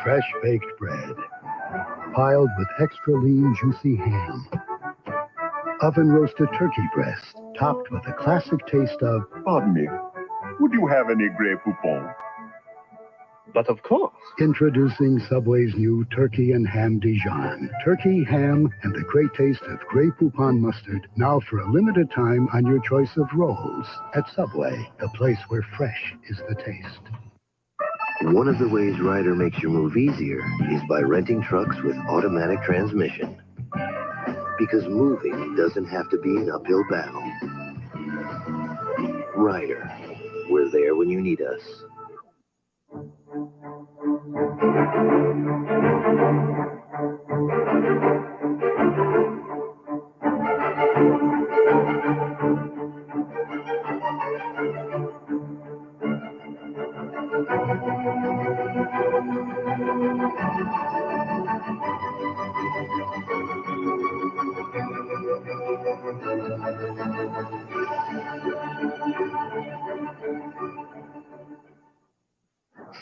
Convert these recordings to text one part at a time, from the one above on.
fresh baked bread, piled with extra lean, juicy ham, oven roasted turkey breast, topped with a classic taste of... Pardon me, would you have any Grey Poupon? But of course. Introducing Subway's new Turkey and Ham Dijon. Turkey, ham, and the great taste of Grey Poupon mustard, now for a limited time on your choice of rolls. At Subway, the place where fresh is the taste. One of the ways Ryder makes your move easier is by renting trucks with automatic transmission. Because moving doesn't have to be an uphill battle. Ryder, we're there when you need us.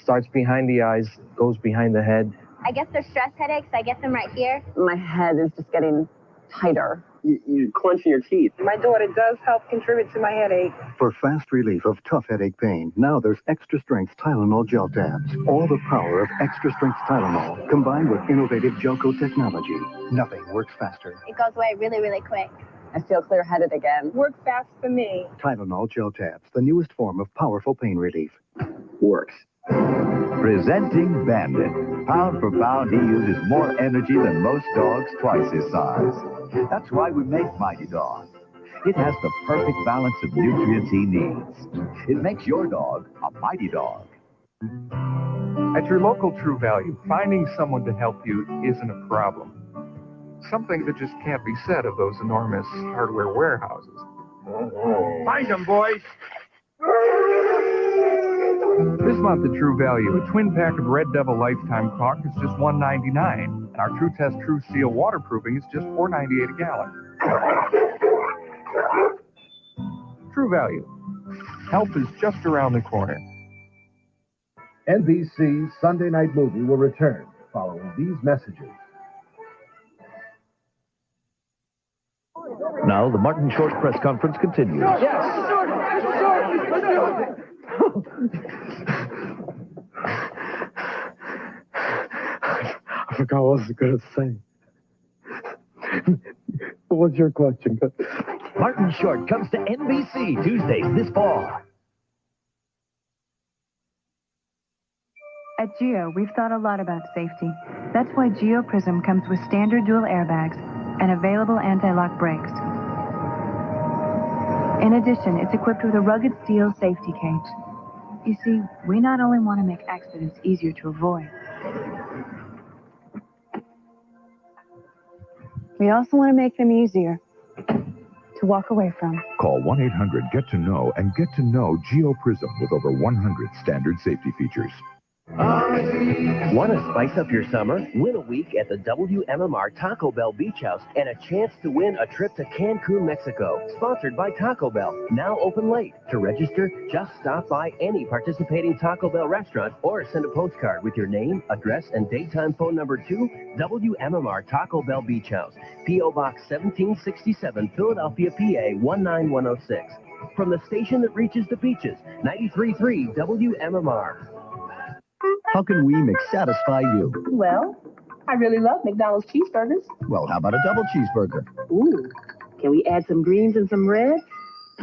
Starts behind the eyes, goes behind the head. I guess they're stress headaches. I get them right here. My head is just getting tighter. You're clenching your teeth. My daughter does help contribute to my headache. For fast relief of tough headache pain, now there's extra strength Tylenol gel tabs. All the power of extra strength Tylenol combined with innovative Gelco technology. Nothing works faster. It goes away really, really quick. I feel clear-headed again. Work fast for me. Tylenol gel tabs, the newest form of powerful pain relief. Works. Presenting Bandit. Pound for pound, he uses more energy than most dogs twice his size. That's why we make Mighty Dog. It has the perfect balance of nutrients he needs. It makes your dog a Mighty Dog. At your local True Value, finding someone to help you isn't a problem. Something that just can't be said of those enormous hardware warehouses. Find them, boys! This month at True Value, a twin pack of Red Devil Lifetime caulk is just $1.99, and our True Test True Seal waterproofing is just $4.98 a gallon. True Value. Help is just around the corner. NBC's Sunday Night Movie will return following these messages. Now the Martin Short press conference continues. Yes. I forgot what I was going to say. What's your question? Martin Short comes to NBC Tuesdays this fall. At Geo, we've thought a lot about safety. That's why Geo Prism comes with standard dual airbags and available anti-lock brakes. In addition, it's equipped with a rugged steel safety cage. You see, we not only want to make accidents easier to avoid, we also want to make them easier to walk away from. Call 1-800-GET-TO-KNOW and get to know Geo Prism with over 100 standard safety features. Want to spice up your summer? Win a week at the WMMR Taco Bell Beach House and a chance to win a trip to Cancun, Mexico. Sponsored by Taco Bell. Now open late. To register, just stop by any participating Taco Bell restaurant or send a postcard with your name, address, and daytime phone number to WMMR Taco Bell Beach House. P.O. Box 1767, Philadelphia, PA 19106. From the station that reaches the beaches, 93.3 WMMR. How can we McSatisfy you? Well, I really love McDonald's cheeseburgers. Well, how about a double cheeseburger? Ooh, can we add some greens and some reds?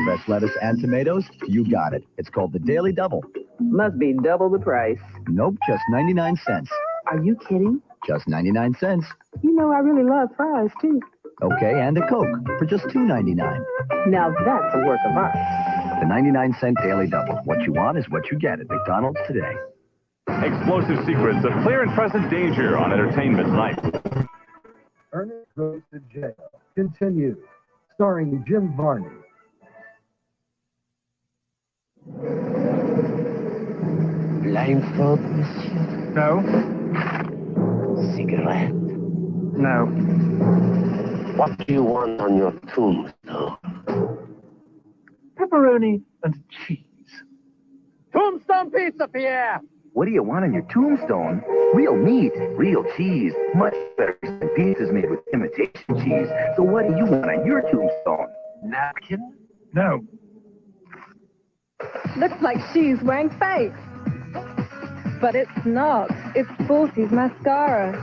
Fresh lettuce and tomatoes? You got it. It's called the Daily Double. Must be double the price. Nope, just 99 cents. Are you kidding? Just 99 cents. You know I really love fries, too. Okay, and a Coke for just $2.99. Now that's a work of art. The 99-cent Daily Double. What you want is what you get at McDonald's today. Explosive secrets of clear and present danger on Entertainment Tonight. Ernest Goes to Jail continues, starring Jim Varney. Blindfold, monsieur? No. Cigarette? No. What do you want on your tombstone? Pepperoni and cheese. Tombstone pizza, Pierre! What do you want on your tombstone? Real meat, real cheese, much better than pizzas made with imitation cheese. So what do you want on your tombstone? Napkin? No. Looks like she's wearing fake. But it's not. It's Forty's mascara.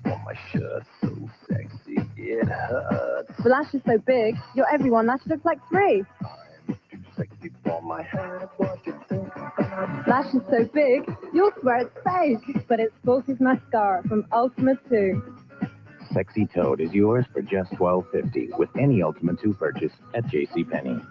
Oh, my shirt, so sexy. It hurts. The lash is so big, your everyone lash looks like 3. Too sexy for my head. What you think? Lash is so big, you'll swear it's fake. But it's Forty's mascara from Ultima 2. Sexy Toad is yours for just $12.50 with any Ultima 2 purchase at JCPenney.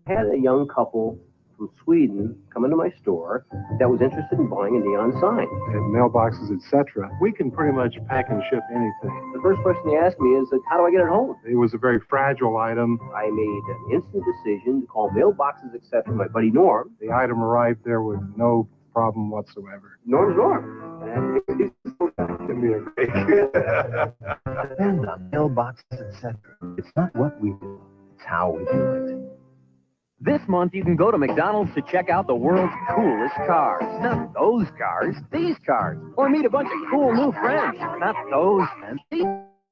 I had a young couple from Sweden come into my store that was interested in buying a neon sign. And mailboxes, etc. We can pretty much pack and ship anything. The first question they asked me is, how do I get it home? It was a very fragile item. I made an instant decision to call mailboxes, etc. my buddy Norm. The item arrived there with no problem whatsoever. Norm's Norm. Give me a break. Depends on mailboxes, etc. It's not what we do, it's how we do it. This month, you can go to McDonald's to check out the world's coolest cars. Not those cars, these cars. Or meet a bunch of cool new friends. Not those fancy.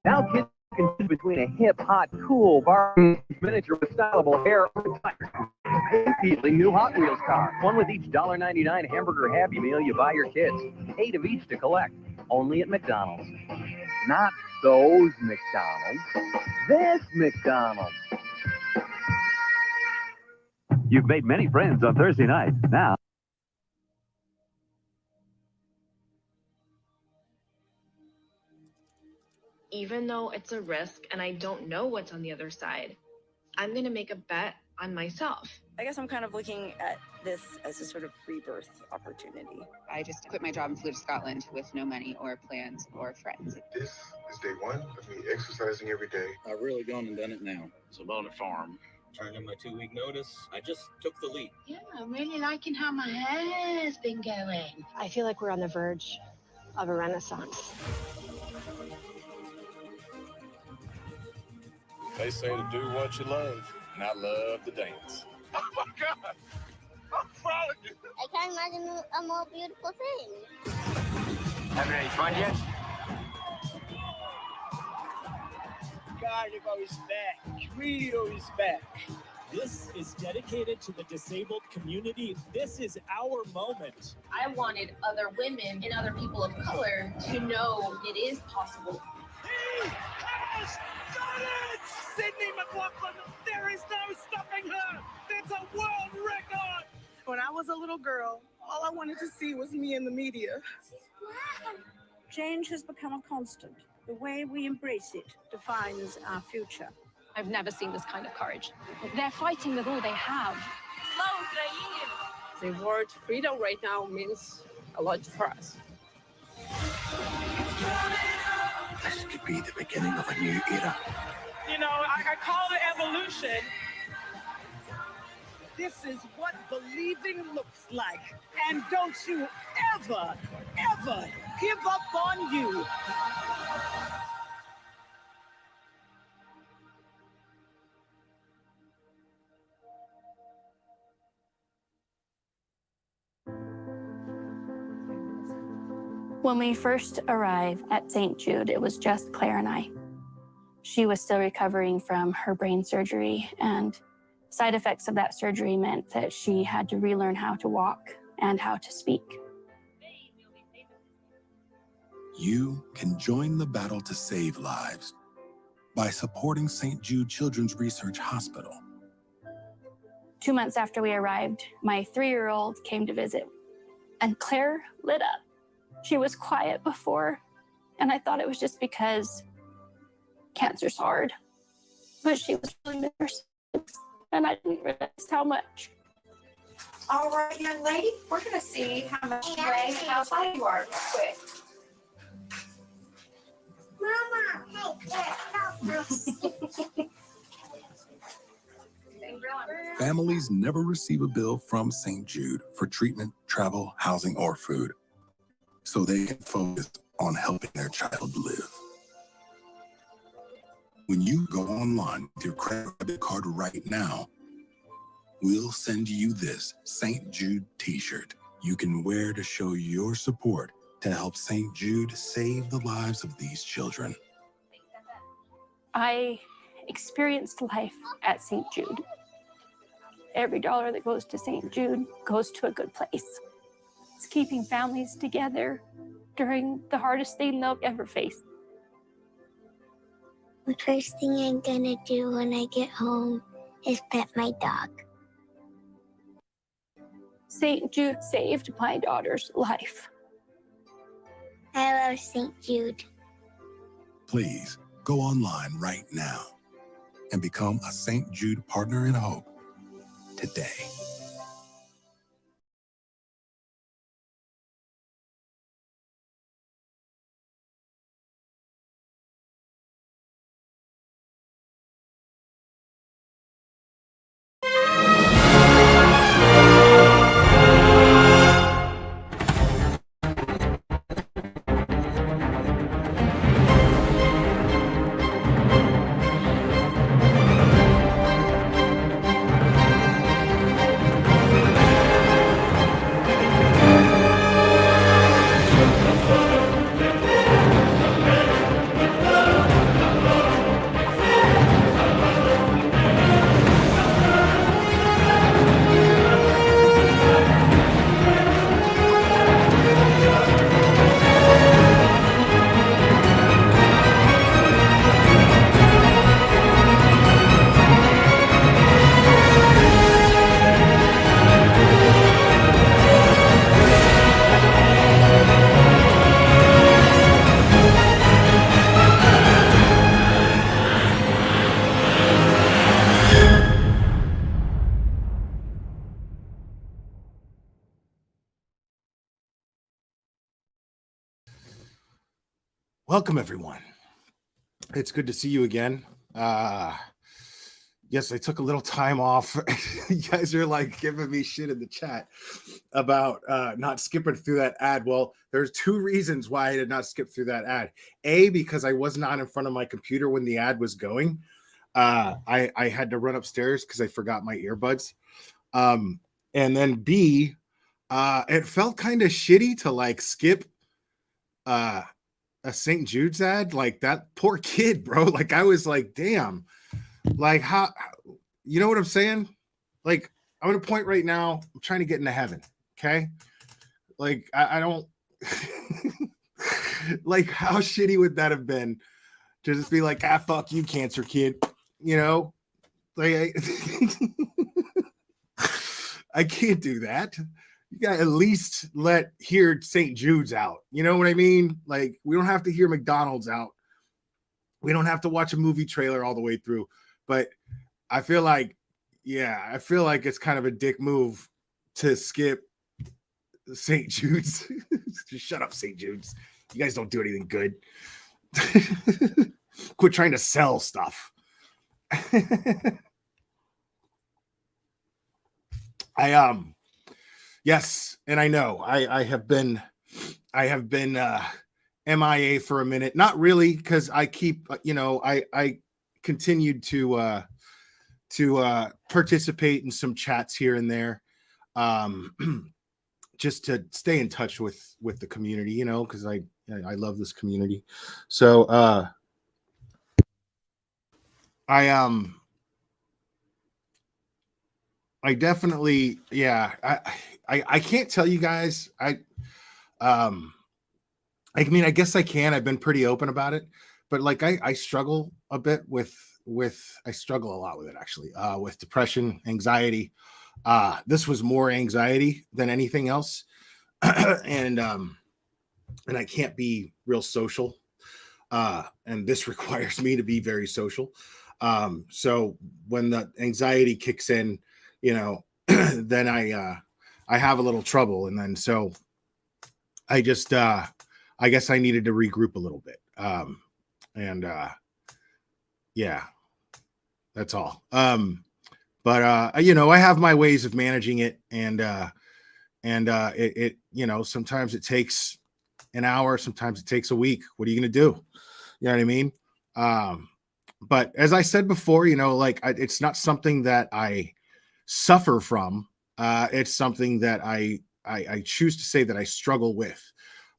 Now kids can choose between a hip, hot, cool Barbie miniature with stylable hair or tires. Appealing new Hot Wheels car. One with each $1.99 hamburger Happy Meal you buy your kids. 8 of each to collect. Only at McDonald's. Not those McDonald's. This McDonald's. You've made many friends on Thursday night. Now. Even though it's a risk and I don't know what's on the other side, I'm going to make a bet on myself. I guess I'm kind of looking at this as a sort of rebirth opportunity. I just quit my job and flew to Scotland with no money or plans or friends. This is day 1 of me exercising every day. I've really gone and done it now. It's about a farm. Turned in my 2-week notice. I just took the leap. Yeah, I'm really liking how my hair's been going. I feel like we're on the verge of a renaissance. They say to do what you love, and I love to dance. Oh my God! I'm proud of you. I can't imagine a more beautiful thing. Having any fun yet? Carnival is back. Rio is back. This is dedicated to the disabled community. This is our moment. I wanted other women and other people of color to know it is possible. He has done it! Sydney McLaughlin, there is no stopping her. That's a world record. When I was a little girl, all I wanted to see was me in the media. Change has become a constant. The way we embrace it defines our future. I've never seen this kind of courage. They're fighting with all they have. The word freedom right now means a lot for us. This could be the beginning of a new era. You know, I call it evolution. This is what believing looks like. And don't you ever, ever give up on you. When we first arrived at St. Jude, it was just Claire and I. She was still recovering from her brain surgery, and side effects of that surgery meant that she had to relearn how to walk and how to speak. You can join the battle to save lives by supporting St. Jude Children's Research Hospital. 2 months after we arrived, my 3-year-old came to visit, and Claire lit up. She was quiet before, and I thought it was just because cancer's hard. But she was really nervous, and I didn't realize how much. All right, young lady, we're going to see how much you weigh and how tall you are real quick. Mama, hey, Families never receive a bill from St. Jude for treatment, travel, housing, or food, so they can focus on helping their child live. When you go online with your credit card right now, we'll send you this St. Jude t-shirt you can wear to show your support to help St. Jude save the lives of these children. I experienced life at St. Jude. Every dollar that goes to St. Jude goes to a good place. It's keeping families together during the hardest thing they'll ever face. The first thing I'm gonna do when I get home is pet my dog. St. Jude saved my daughter's life. I love St. Jude. Please go online right now and become a St. Jude Partner in Hope today. Welcome, everyone. It's good to see you again. Yes, I took a little time off. You guys are like giving me shit in the chat about not skipping through that ad. Well, there's two reasons why I did not skip through that ad. A, because I was not in front of my computer when the ad was going. I had to run upstairs because I forgot my earbuds. And then B, it felt kind of shitty to like skip a St. Jude's ad. Like that poor kid, bro. Like I was like, damn, like how, you know what I'm saying? Like I'm at a point right now, I'm trying to get into heaven. Okay. Like I don't like how shitty would that have been to just be like, fuck you, cancer kid, you know? Like I can't do that. You got at least hear St. Jude's out. You know what I mean? Like we don't have to hear McDonald's out. We don't have to watch a movie trailer all the way through. But I feel like, it's kind of a dick move to skip St. Jude's. Just shut up, St. Jude's. You guys don't do anything good. Quit trying to sell stuff. Yes, and I know I have been MIA for a minute. Not really, because I keep I continued to participate in some chats here and there, just to stay in touch with the community, you know, because I love this community. So I definitely, I can't tell you guys. I mean, I guess I can. I've been pretty open about it, but like I struggle a bit with I struggle a lot with it actually, with depression, anxiety. This was more anxiety than anything else. and I can't be real social. And this requires me to be very social. So when the anxiety kicks in, you know, then I have a little trouble. And then, so I just, I guess I needed to regroup a little bit. Yeah, that's all. But you know, I have my ways of managing it, and it, you know, sometimes it takes an hour, sometimes it takes a week. What are you going to do? You know what I mean? But as I said before, you know, like it's not something that I suffer from. It's something that I choose to say that I struggle with.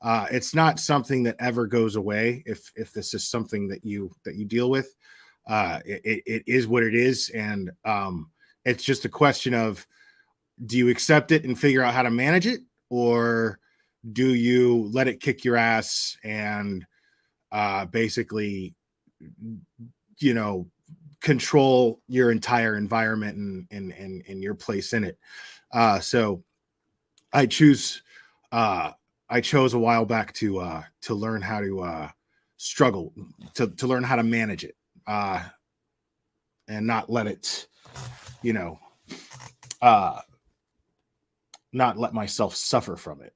It's not something that ever goes away. If this is something that you deal with, it is what it is, and it's just a question of, do you accept it and figure out how to manage it, or do you let it kick your ass and basically, control your entire environment and your place in it? So I chose a while back to learn how to struggle, to learn how to manage it, and not let it, not let myself suffer from it.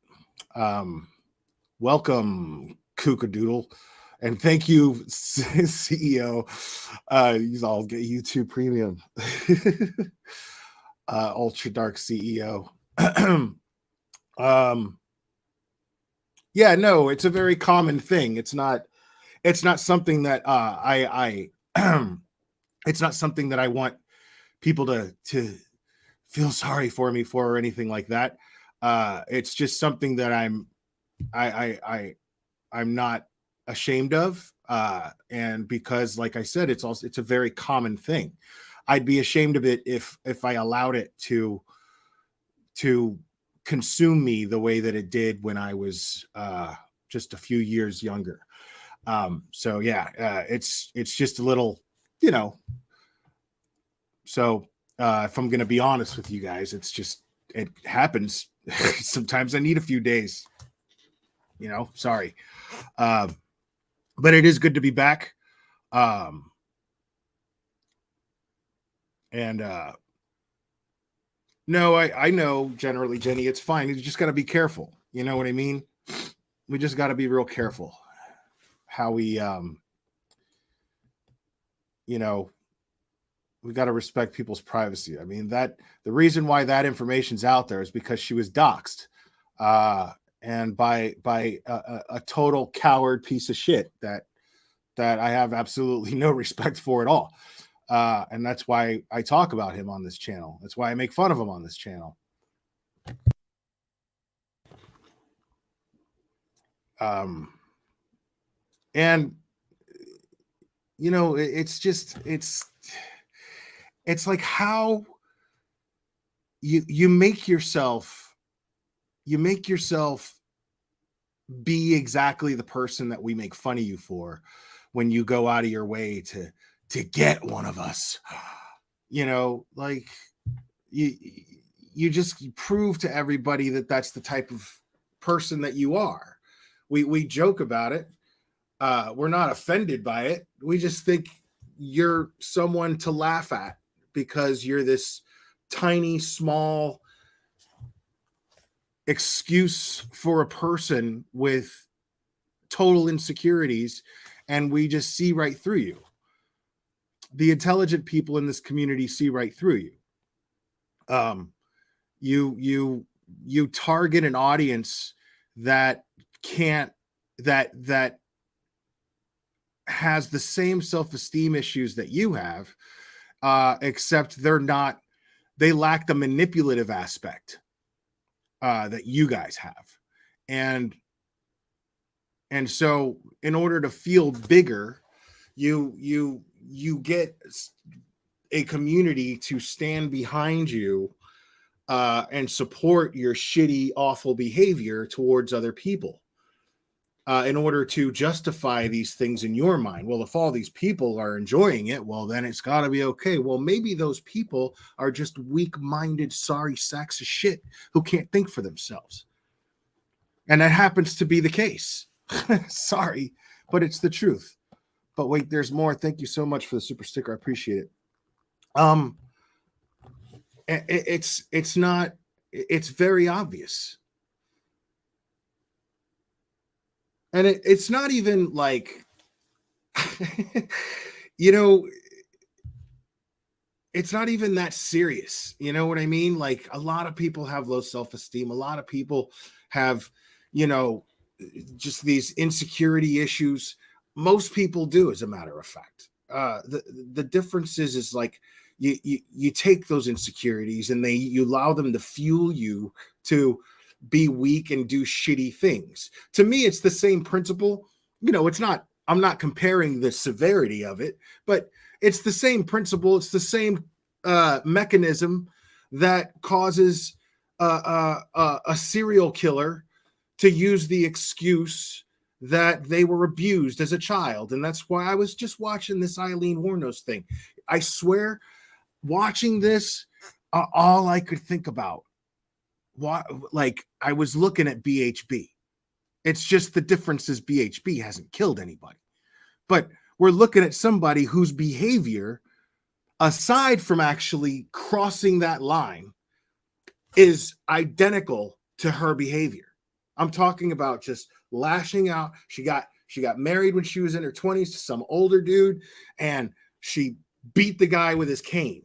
Welcome, Kookadoodle, and thank you, CEO. You all get YouTube Premium. Ultra Dark CEO. Yeah, no, it's a very common thing. It's not something that I it's not something that I want people to feel sorry for me for or anything like that. It's just something that I'm not ashamed of. And because, like I said, it's a very common thing. I'd be ashamed of it if I allowed it to consume me the way that it did when I was just a few years younger. So yeah, it's just a little, so if I'm going to be honest with you guys, it happens. Sometimes I need a few days, sorry. But it is good to be back. And no, I know generally, Jenny, it's fine. You just got to be careful. You know what I mean? We just got to be real careful how we, we got to respect people's privacy. I mean, the reason why that information's out there is because she was doxxed, and by a total coward piece of shit that I have absolutely no respect for at all. And that's why I talk about him on this channel. That's why I make fun of him on this channel. And it's like how you make yourself be exactly the person that we make fun of you for when you go out of your way to get one of us. Like you just prove to everybody that that's the type of person that you are. We joke about it. We're not offended by it. We just think you're someone to laugh at because you're this tiny, small excuse for a person with total insecurities, and we just see right through you. The intelligent people in this community see right through you. You target an audience that has the same self-esteem issues that you have, except they lack the manipulative aspect that you guys have. And so in order to feel bigger, you get a community to stand behind you and support your shitty, awful behavior towards other people, in order to justify these things in your mind. Well, if all these people are enjoying it, well, then it's got to be okay. Well, maybe those people are just weak-minded, sorry sacks of shit who can't think for themselves. And that happens to be the case. Sorry, but it's the truth. But wait, there's more. Thank you so much for the super sticker. I appreciate it. It's very obvious. And it's not even like, it's not even that serious. You know what I mean? Like, a lot of people have low self-esteem. A lot of people have, just these insecurity issues. Most people do, as a matter of fact. The difference is like, you take those insecurities and you allow them to fuel you to be weak and do shitty things. To me, it's the same principle. It's not, I'm not comparing the severity of it, but it's the same principle. It's the same mechanism that causes a serial killer to use the excuse that they were abused as a child. And that's why I was just watching this Eileen Wuornos thing. I swear, watching this, all I could think about, like, I was looking at BHB. It's just the difference is BHB hasn't killed anybody. But we're looking at somebody whose behavior, aside from actually crossing that line, is identical to her behavior. I'm talking about just lashing out. She got married when she was in her 20s to some older dude, and she beat the guy with his cane.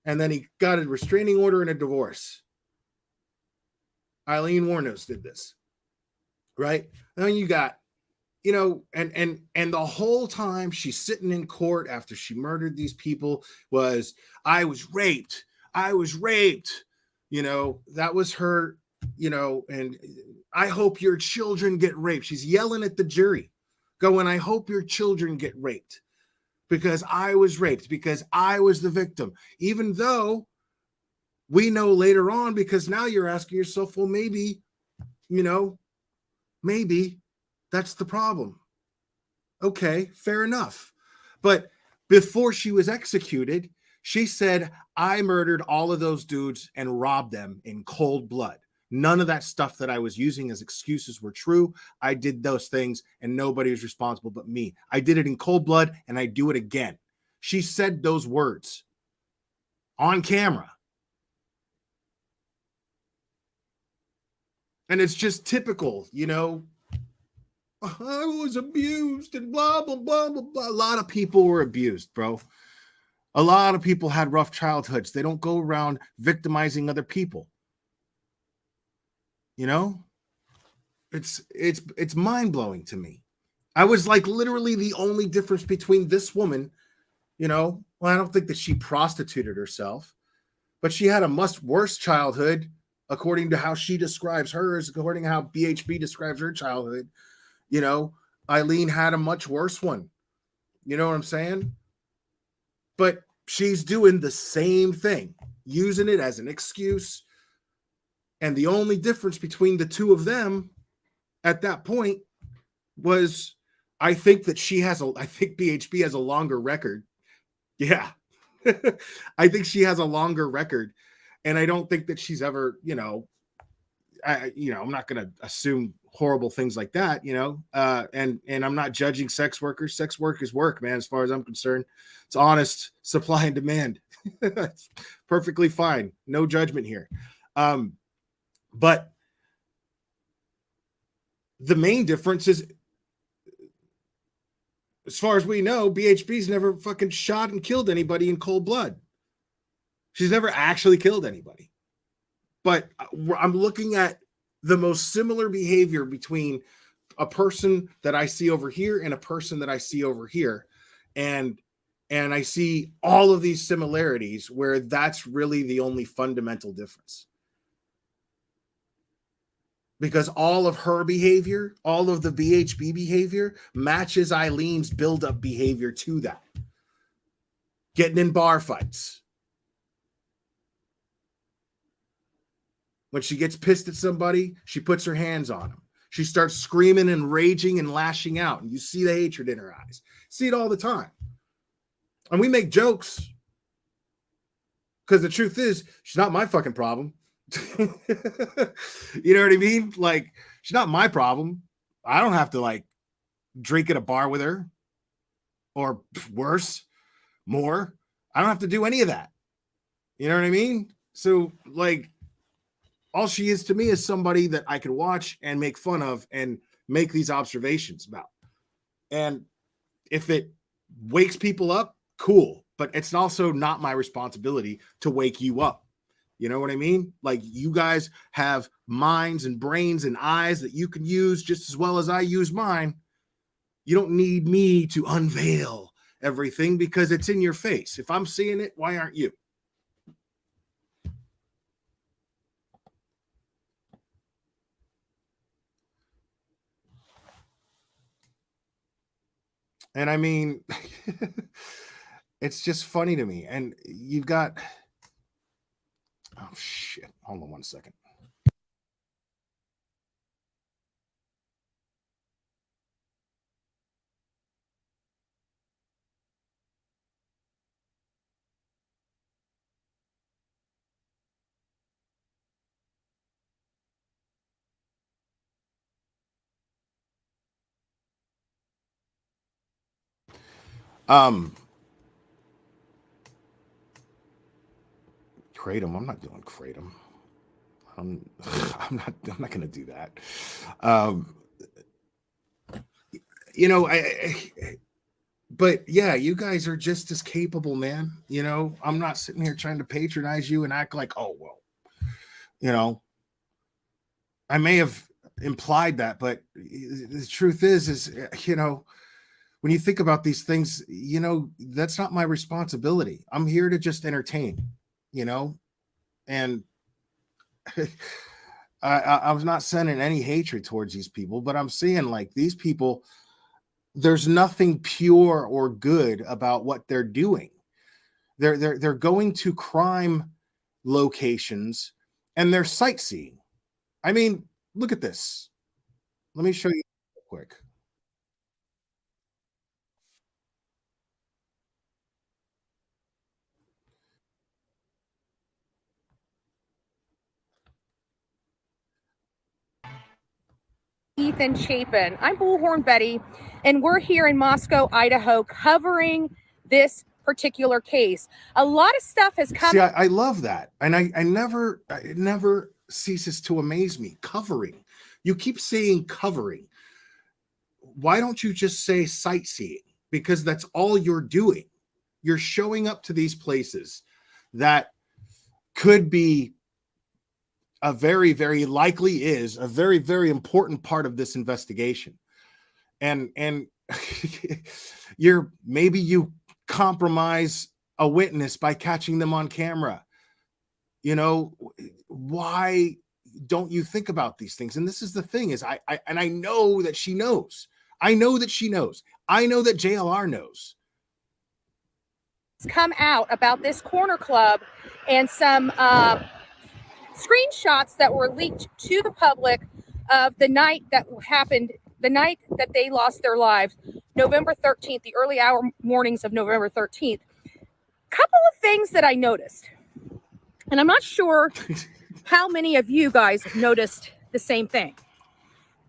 And then he got a restraining order and a divorce. Eileen Wuornos did this, right? And then you got, and the whole time she's sitting in court after she murdered these people was, I was raped. That was her, and I hope your children get raped. She's yelling at the jury, going, I hope your children get raped because I was raped, because I was the victim. Even though we know later on, because now you're asking yourself, well, maybe that's the problem. Okay, fair enough. But before she was executed, she said, I murdered all of those dudes and robbed them in cold blood. None of that stuff that I was using as excuses were true. I did those things and nobody was responsible but me. I did it in cold blood and I do it again. She said those words on camera. And it's just typical, I was abused and blah, blah, blah, blah, blah. A lot of people were abused, bro. A lot of people had rough childhoods. They don't go around victimizing other people. It's mind-blowing to me. I was like literally the only difference between this woman, well, I don't think that she prostituted herself, but she had a much worse childhood according to how she describes hers, according to how BHB describes her childhood. Eileen had a much worse one. You know what I'm saying? But she's doing the same thing, using it as an excuse. And the only difference between the two of them at that point was, I think BHB has a longer record. Yeah. I think she has a longer record. And I don't think that she's ever, I'm not going to assume horrible things like that, and I'm not judging sex workers. Sex work is work, man. As far as I'm concerned, it's honest supply and demand. It's perfectly fine. No judgment here. But the main difference is, as far as we know, BHB's never fucking shot and killed anybody in cold blood. She's never actually killed anybody. But I'm looking at the most similar behavior between a person that I see over here and a person that I see over here. And I see all of these similarities where that's really the only fundamental difference. Because all of her behavior, all of the BHB behavior matches Eileen's build-up behavior to that. Getting in bar fights. When she gets pissed at somebody, she puts her hands on them. She starts screaming and raging and lashing out. And you see the hatred in her eyes. See it all the time. And we make jokes. Because the truth is, she's not my fucking problem. You know what I mean? Like, she's not my problem. I don't have to like drink at a bar with her. Or worse, more. I don't have to do any of that. You know what I mean? So like, all she is to me is somebody that I can watch and make fun of and make these observations about. And if it wakes people up, cool. But it's also not my responsibility to wake you up. You know what I mean? Like, you guys have minds and brains and eyes that you can use just as well as I use mine. You don't need me to unveil everything because it's in your face. If I'm seeing it, why aren't you? And I mean, it's just funny to me. And you've got, oh shit, hold on 1 second. Kratom. I'm not doing Kratom. I'm not going to do that. You know, but yeah, you guys are just as capable, man. You know, I'm not sitting here trying to patronize you and act like, oh, well, you know, I may have implied that, but the truth is, you know, when you think about these things, you know, that's not my responsibility. I'm here to just entertain, you know, and I was not sending any hatred towards these people, but I'm seeing like these people, there's nothing pure or good about what they're doing. They're going to crime locations and they're sightseeing. I mean, look at this. Let me show you real quick. Ethan Chapin. I'm Bullhorn Betty, and we're here in Moscow, Idaho, covering this particular case. A lot of stuff has come. See, I love that, and it never ceases to amaze me. Covering, you keep saying covering. Why don't you just say sightseeing? Because that's all you're doing. You're showing up to these places that could be a very, very likely is a very, very important part of this investigation. And maybe you compromise a witness by catching them on camera. You know, why don't you think about these things? And this is the thing is I know that she knows. I know that she knows. I know that JLR knows. Come out about this corner club and some screenshots that were leaked to the public of the night that happened, the night that they lost their lives, November 13th, the early hour mornings of November 13th. Couple of things that I noticed, and I'm not sure how many of you guys noticed the same thing.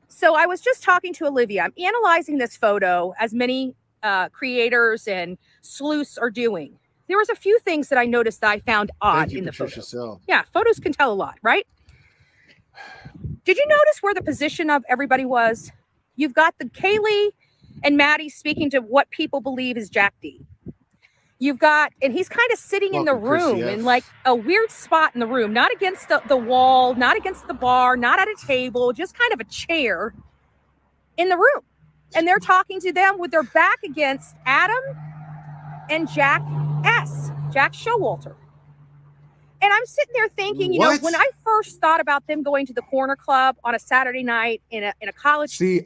So I was just talking to Olivia. I'm analyzing this photo, as many creators and sleuths are doing. There was a few things that I noticed that I found odd in the photo. Yeah, photos can tell a lot, right? Did you notice where the position of everybody was? You've got the Kaylee and Maddie speaking to what people believe is Jack D. You've got, and he's kind of sitting in the room in like a weird spot in the room, not against the wall, not against the bar, not at a table, just kind of a chair in the room. And they're talking to them with their back against Adam and Jack Showalter. And I'm sitting there thinking, you know, when I first thought about them going to the corner club on a Saturday night in a college. See,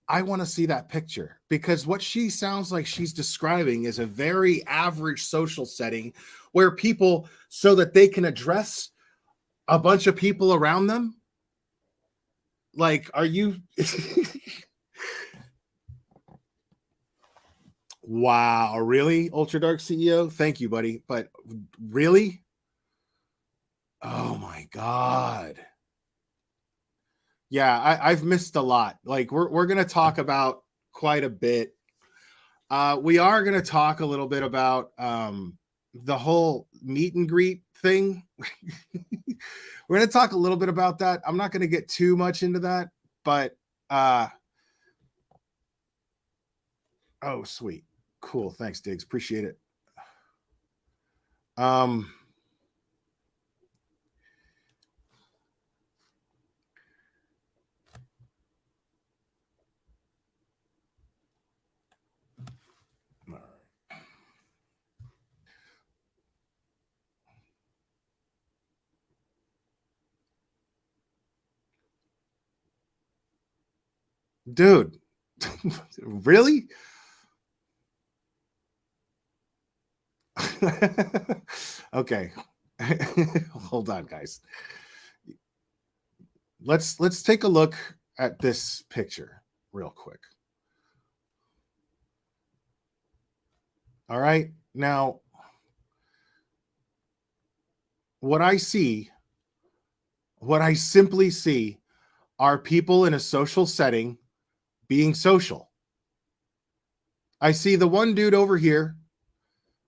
I want to see that picture because what she sounds like she's describing is a very average social setting where people, so that they can address a bunch of people around them. Like, are you? Wow, really? Ultra Dark CEO? Thank you, buddy. But really? Oh my God. Yeah, I've missed a lot. Like we're gonna talk about quite a bit. We are gonna talk a little bit about the whole meet and greet thing. We're gonna talk a little bit about that. I'm not gonna get too much into that, but oh sweet. Cool. Thanks, Diggs. Appreciate it. Dude, really? Okay. Hold on, guys. Let's take a look at this picture real quick. All right. Now, what I simply see are people in a social setting being social. I see the one dude over here,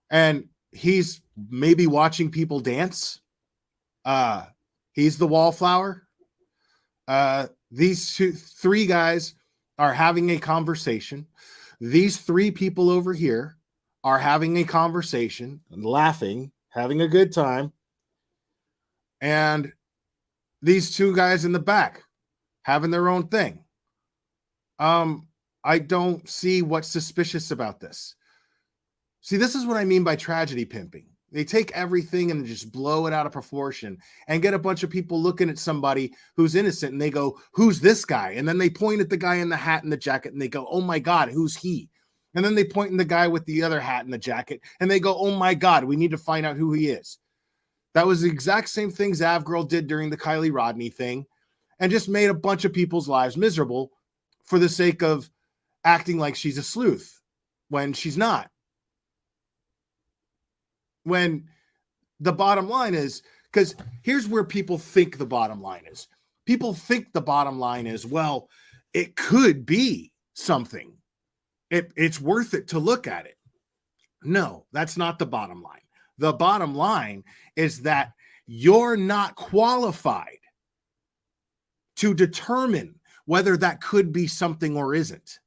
and he's maybe watching people dance. He's the wallflower. These three guys are having a conversation. These three people over here are having a conversation, laughing, having a good time. And these two guys in the back having their own thing. I don't see what's suspicious about this. See, this is what I mean by tragedy pimping. They take everything and just blow it out of proportion and get a bunch of people looking at somebody who's innocent and they go, who's this guy? And then they point at the guy in the hat and the jacket and they go, oh my God, who's he? And then they point in the guy with the other hat and the jacket and they go, oh my God, we need to find out who he is. That was the exact same thing Zav Girl did during the Kylie Rodney thing and just made a bunch of people's lives miserable for the sake of acting like she's a sleuth when she's not. When the bottom line is, because here's where people think the bottom line is. People think the bottom line is, well, it could be something. It's worth it to look at it. No, that's not the bottom line. The bottom line is that you're not qualified to determine whether that could be something or isn't.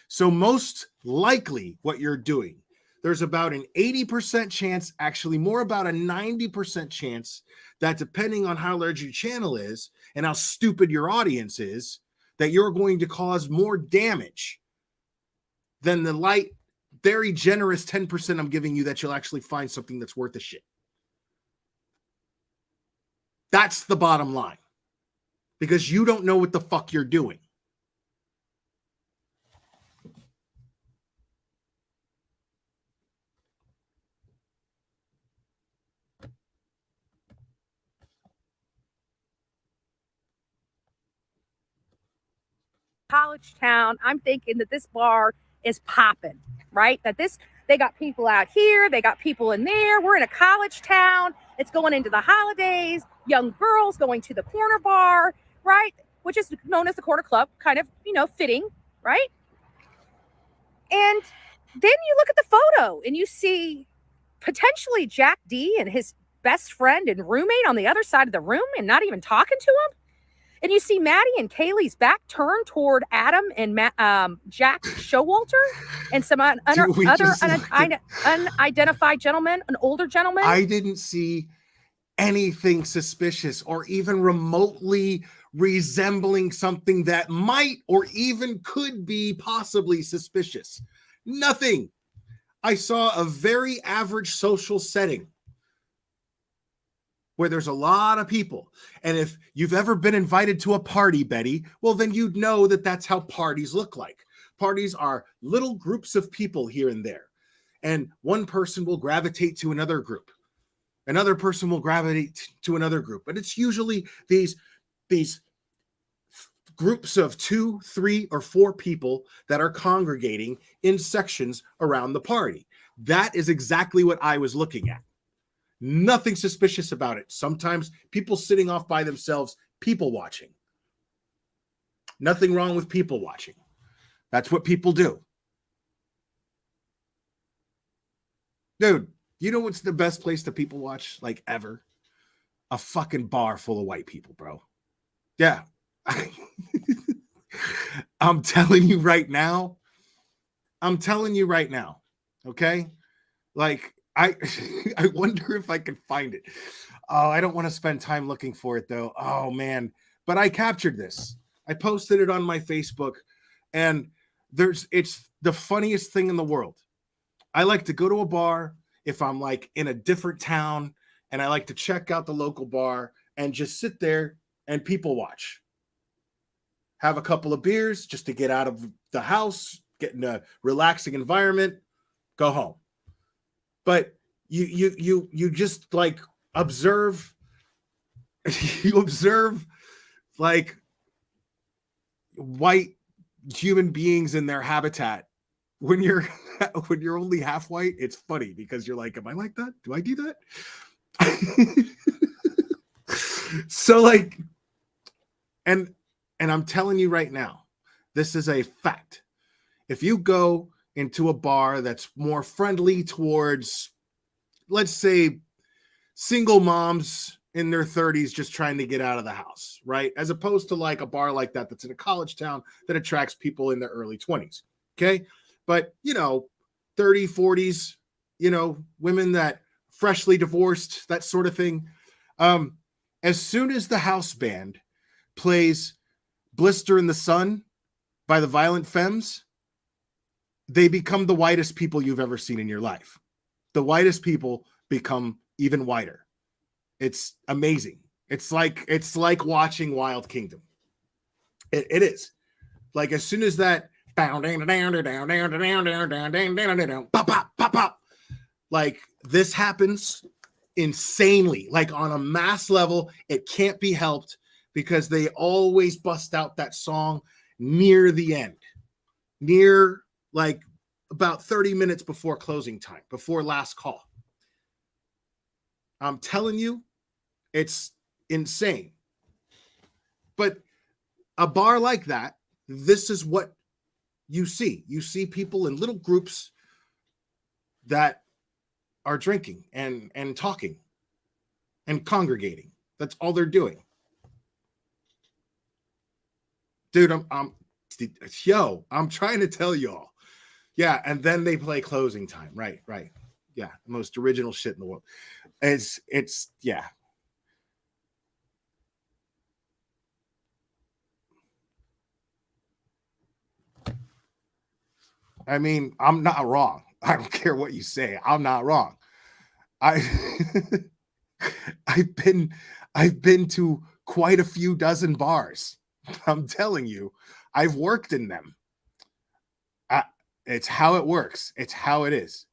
So most likely what you're doing, there's about an 80% chance, actually more about a 90% chance that depending on how large your channel is and how stupid your audience is, that you're going to cause more damage than the light, very generous 10% I'm giving you that you'll actually find something that's worth a shit. That's the bottom line. Because you don't know what the fuck you're doing. College town, I'm thinking that this bar is popping, right? That they got people out here, they got people in there. We're in a college town. It's going into the holidays. Young girls going to the corner bar, right? Which is known as the corner club, kind of, fitting, right? And then you look at the photo and you see potentially Jack D and his best friend and roommate on the other side of the room and not even talking to him. And you see Maddie and Kaylee's back turned toward Adam and Jack Showalter and some other unidentified gentleman, an older gentleman. I didn't see anything suspicious or even remotely resembling something that might or even could be possibly suspicious. Nothing. I saw a very average social setting where there's a lot of people. And if you've ever been invited to a party, Betty, well, then you'd know that that's how parties look like. Parties are little groups of people here and there. And one person will gravitate to another group. Another person will gravitate to another group. But it's usually these groups of 2, 3, or 4 people that are congregating in sections around the party. That is exactly what I was looking at. Nothing suspicious about it. Sometimes people sitting off by themselves, people watching. Nothing wrong with people watching. That's what people do. Dude, you know what's the best place to people watch, like, ever? A fucking bar full of white people, bro. Yeah. I'm telling you right now. Okay? Like, I wonder if I can find it. Oh, I don't want to spend time looking for it though. Oh man, but I captured this. I posted it on my Facebook and it's the funniest thing in the world. I like to go to a bar if I'm like in a different town and I like to check out the local bar and just sit there and people watch. have a couple of beers just to get out of the house, get in a relaxing environment, go home. But you just like observe, you observe like white human beings in their habitat. When you're only half white, it's funny because you're like, am I like that? Do I do that? So like, and I'm telling you right now, this is a fact. If you go into a bar that's more friendly towards, let's say, single moms in their 30s just trying to get out of the house, right? As opposed to like a bar like that that's in a college town that attracts people in their early 20s, okay? But, 30, 40s, women that freshly divorced, that sort of thing. As soon as the house band plays Blister in the Sun by the Violent Femmes, they become the whitest people you've ever seen in your life. The whitest people become even whiter. It's amazing. It's like watching Wild Kingdom. It is. Like as soon as that pop, pop, pop, pop, like this happens insanely, like on a mass level. It can't be helped because they always bust out that song near the end, near like about 30 minutes before closing time, before last call. I'm telling you, it's insane. But a bar like that, this is what you see. You see people in little groups that are drinking and talking and congregating. That's all they're doing. Dude, I'm trying to tell y'all. Yeah, and then they play closing time. Right. Yeah, the most original shit in the world. It's yeah. I mean, I'm not wrong. I don't care what you say. I'm not wrong. I've been to quite a few dozen bars. I'm telling you, I've worked in them. It's how it works. It's how it is.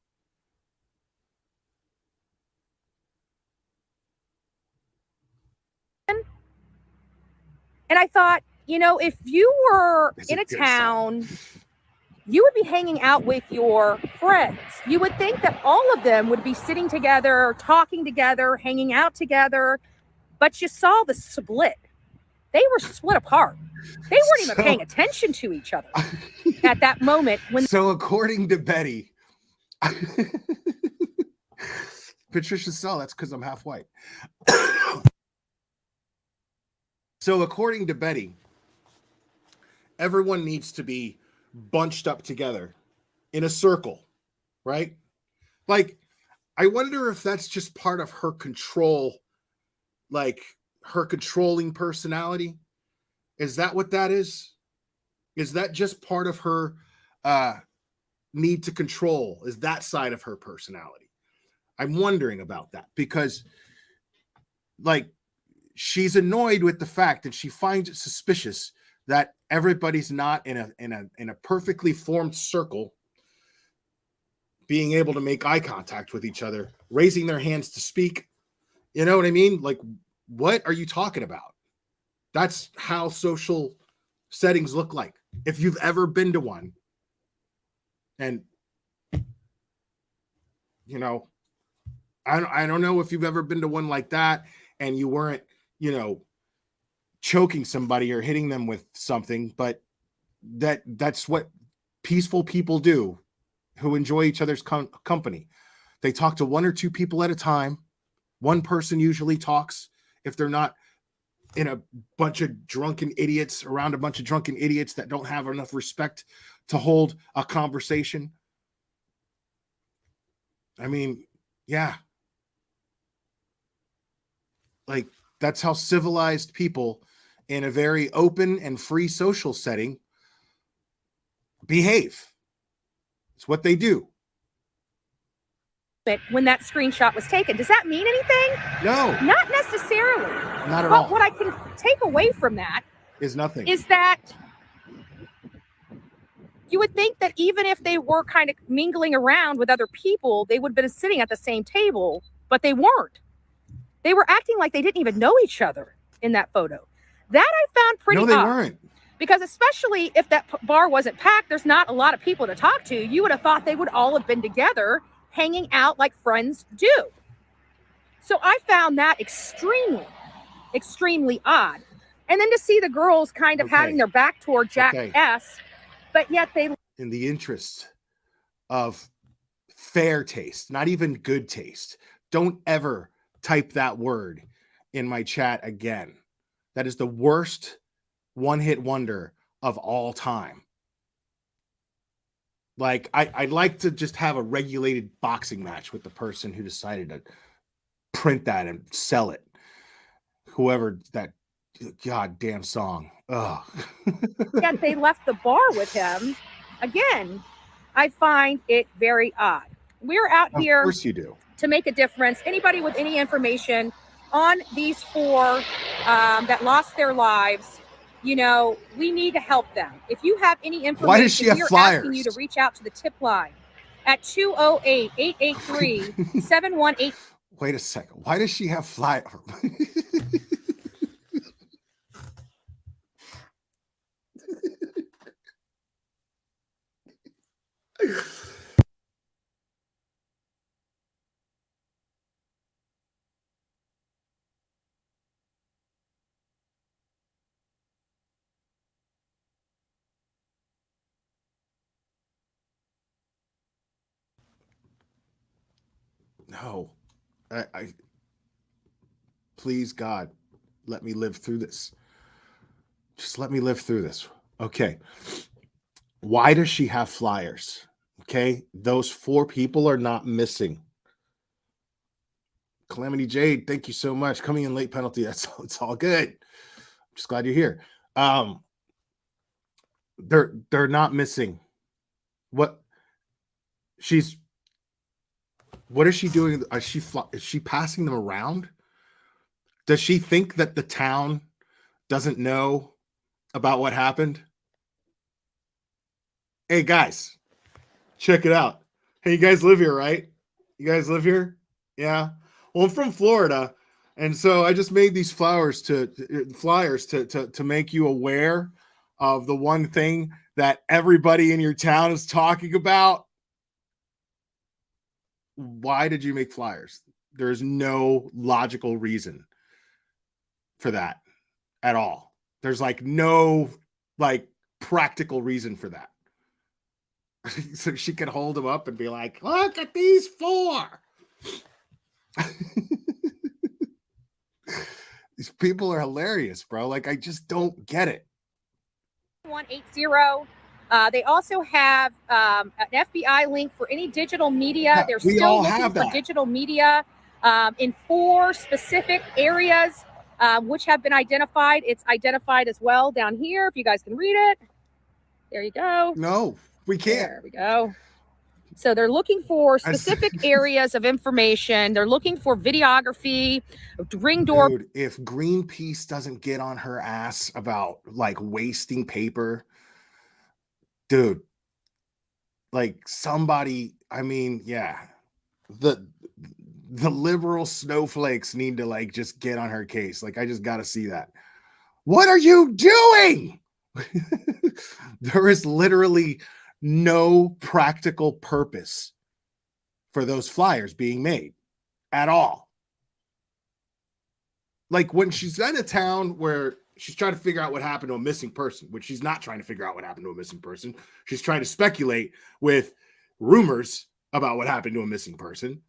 And I thought, if you were in a town, you would be hanging out with your friends. You would think that all of them would be sitting together, talking together, hanging out together. But you saw the split. They were split apart. They weren't even paying attention to each other at that moment. So according to Betty, Patricia Sell, that's because I'm half white. So according to Betty, everyone needs to be bunched up together in a circle, right? Like, I wonder if that's just part of her control, like her controlling personality. Is that what that is? Is that just part of her need to control? Is that side of her personality? I'm wondering about that because, like, she's annoyed with the fact that she finds it suspicious that everybody's not in a perfectly formed circle, being able to make eye contact with each other, raising their hands to speak. You know what I mean? Like, what are you talking about? That's how social settings look like. If you've ever been to one, and I don't know if you've ever been to one like that and you weren't, choking somebody or hitting them with something, but that's what peaceful people do who enjoy each other's company. They talk to one or two people at a time. One person usually talks if they're not in a bunch of drunken idiots around a bunch of drunken idiots that don't have enough respect to hold a conversation. I mean, yeah. Like, that's how civilized people in a very open and free social setting behave. It's what they do. When that screenshot was taken, does that mean anything? No. Not necessarily. Not at all. But what I can take away from that is nothing. Is that You would think that even if they were kind of mingling around with other people, they would have been sitting at the same table, but they weren't. They were acting like they didn't even know each other in that photo. That I found pretty No, they odd. weren't. Because especially if that bar wasn't packed, there's not a lot of people to talk to. You would have thought they would all have been together, hanging out like friends do. So I found that extremely, extremely odd. And then to see the girls kind of having their back toward Jack S., but yet they... In the interest of fair taste, not even good taste, don't ever type that word in my chat again. That is the worst one-hit wonder of all time. Like, I'd like to just have a regulated boxing match with the person who decided to print that and sell it. Whoever that goddamn song. Ugh. Yet they left the bar with him. Again, I find it very odd. We're out here of course you do. To make a difference. Anybody with any information on these four that lost their lives, you know, we need to help them. If you have any information, why does she have we are flyers? asking you to reach out to the tip line at 208-883-718. Wait a second. Why does she have flyers? No, I please God, let me live through this. Just let me live through this. Okay. Why does she have flyers? Okay. Those four people are not missing. Calamity Jade, thank you so much. Coming in late penalty. It's all good. I'm just glad you're here. They're not missing. What is she doing? Is she passing them around? Does she think that the town doesn't know about what happened? Hey guys, check it out. Hey, you guys live here, right? You guys live here? Yeah. Well, I'm from Florida, and so I just made these flyers to make you aware of the one thing that everybody in your town is talking about. Why did you make flyers? There's no logical reason for that at all. There's like no practical reason for that. So she could hold them up and be like, look at these four. These people are hilarious, bro. Like, I just don't get it. 180. They also have an FBI link for any digital media. Yeah, They're we still all looking have for that. digital media in 4 specific areas, which have been identified. It's identified as well down here, if you guys can read it. There you go. No, we can't. There we go. So they're looking for specific areas of information. They're looking for videography, ring door. Dude, if Greenpeace doesn't get on her ass about like wasting paper, dude, like somebody, I mean, yeah, the liberal snowflakes need to like just get on her case. Like, I just got to see that. What are you doing? There is literally no practical purpose for those flyers being made at all. Like, when she's in a town where she's trying to figure out what happened to a missing person, which she's not trying to figure out what happened to a missing person. She's trying to speculate with rumors about what happened to a missing person,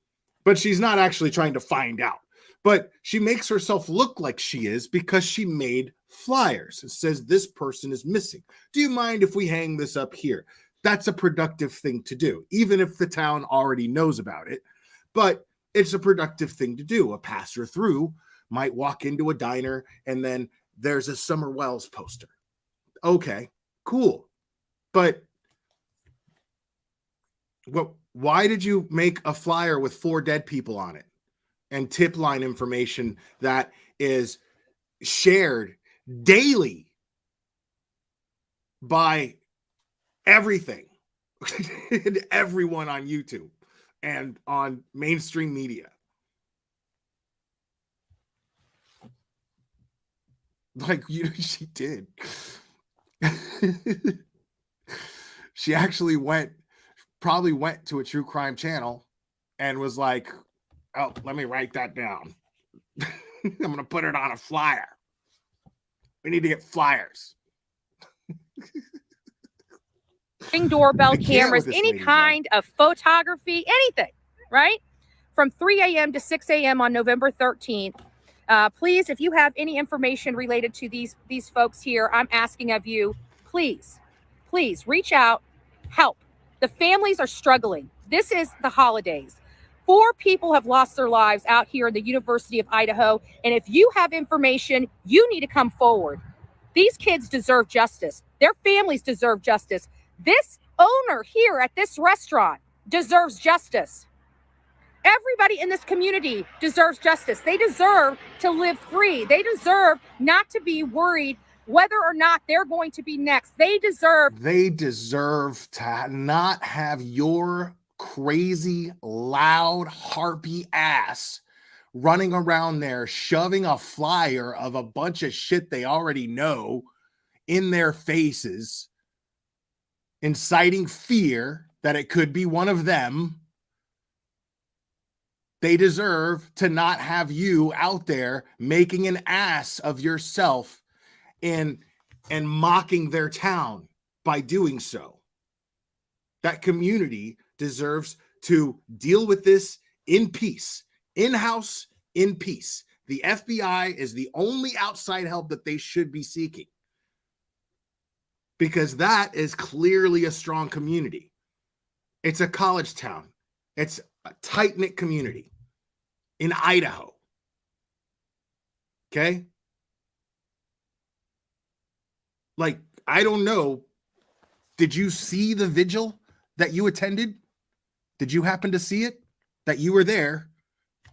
but she's not actually trying to find out. But she makes herself look like she is because she made flyers. It says this person is missing. Do you mind if we hang this up here? That's a productive thing to do, even if the town already knows about it. But it's a productive thing to do. A passer through might walk into a diner and then there's a Summer Wells poster. Okay, cool. But why did you make a flyer with 4 dead people on it and tip line information that is shared daily by everything. And everyone on YouTube and on mainstream media. Like, she did. She actually probably went to a true crime channel and was like, oh, let me write that down. I'm going to put it on a flyer. We need to get flyers. Doorbell I can't cameras, with this any lady, kind of photography, anything, right? From 3 a.m. to 6 a.m. on November 13th. Please, if you have any information related to these folks here, I'm asking of you, please reach out, help. The families are struggling. This is the holidays. 4 people have lost their lives out here in the University of Idaho. And if you have information, you need to come forward. These kids deserve justice. Their families deserve justice. This owner here at this restaurant deserves justice. Everybody in this community deserves justice. They deserve to live free. They deserve not to be worried whether or not they're going to be next. They deserve to not have your crazy, loud, harpy ass running around there shoving a flyer of a bunch of shit they already know in their faces, inciting fear that it could be one of them. They deserve to not have you out there making an ass of yourself and mocking their town by doing so. That community deserves to deal with this in peace, in-house, in peace. The FBI is the only outside help that they should be seeking, because that is clearly a strong community. It's a college town. It's a tight-knit community in Idaho. Okay? Like, I don't know. Did you see the vigil that you attended? Did you happen to see it? That you were there?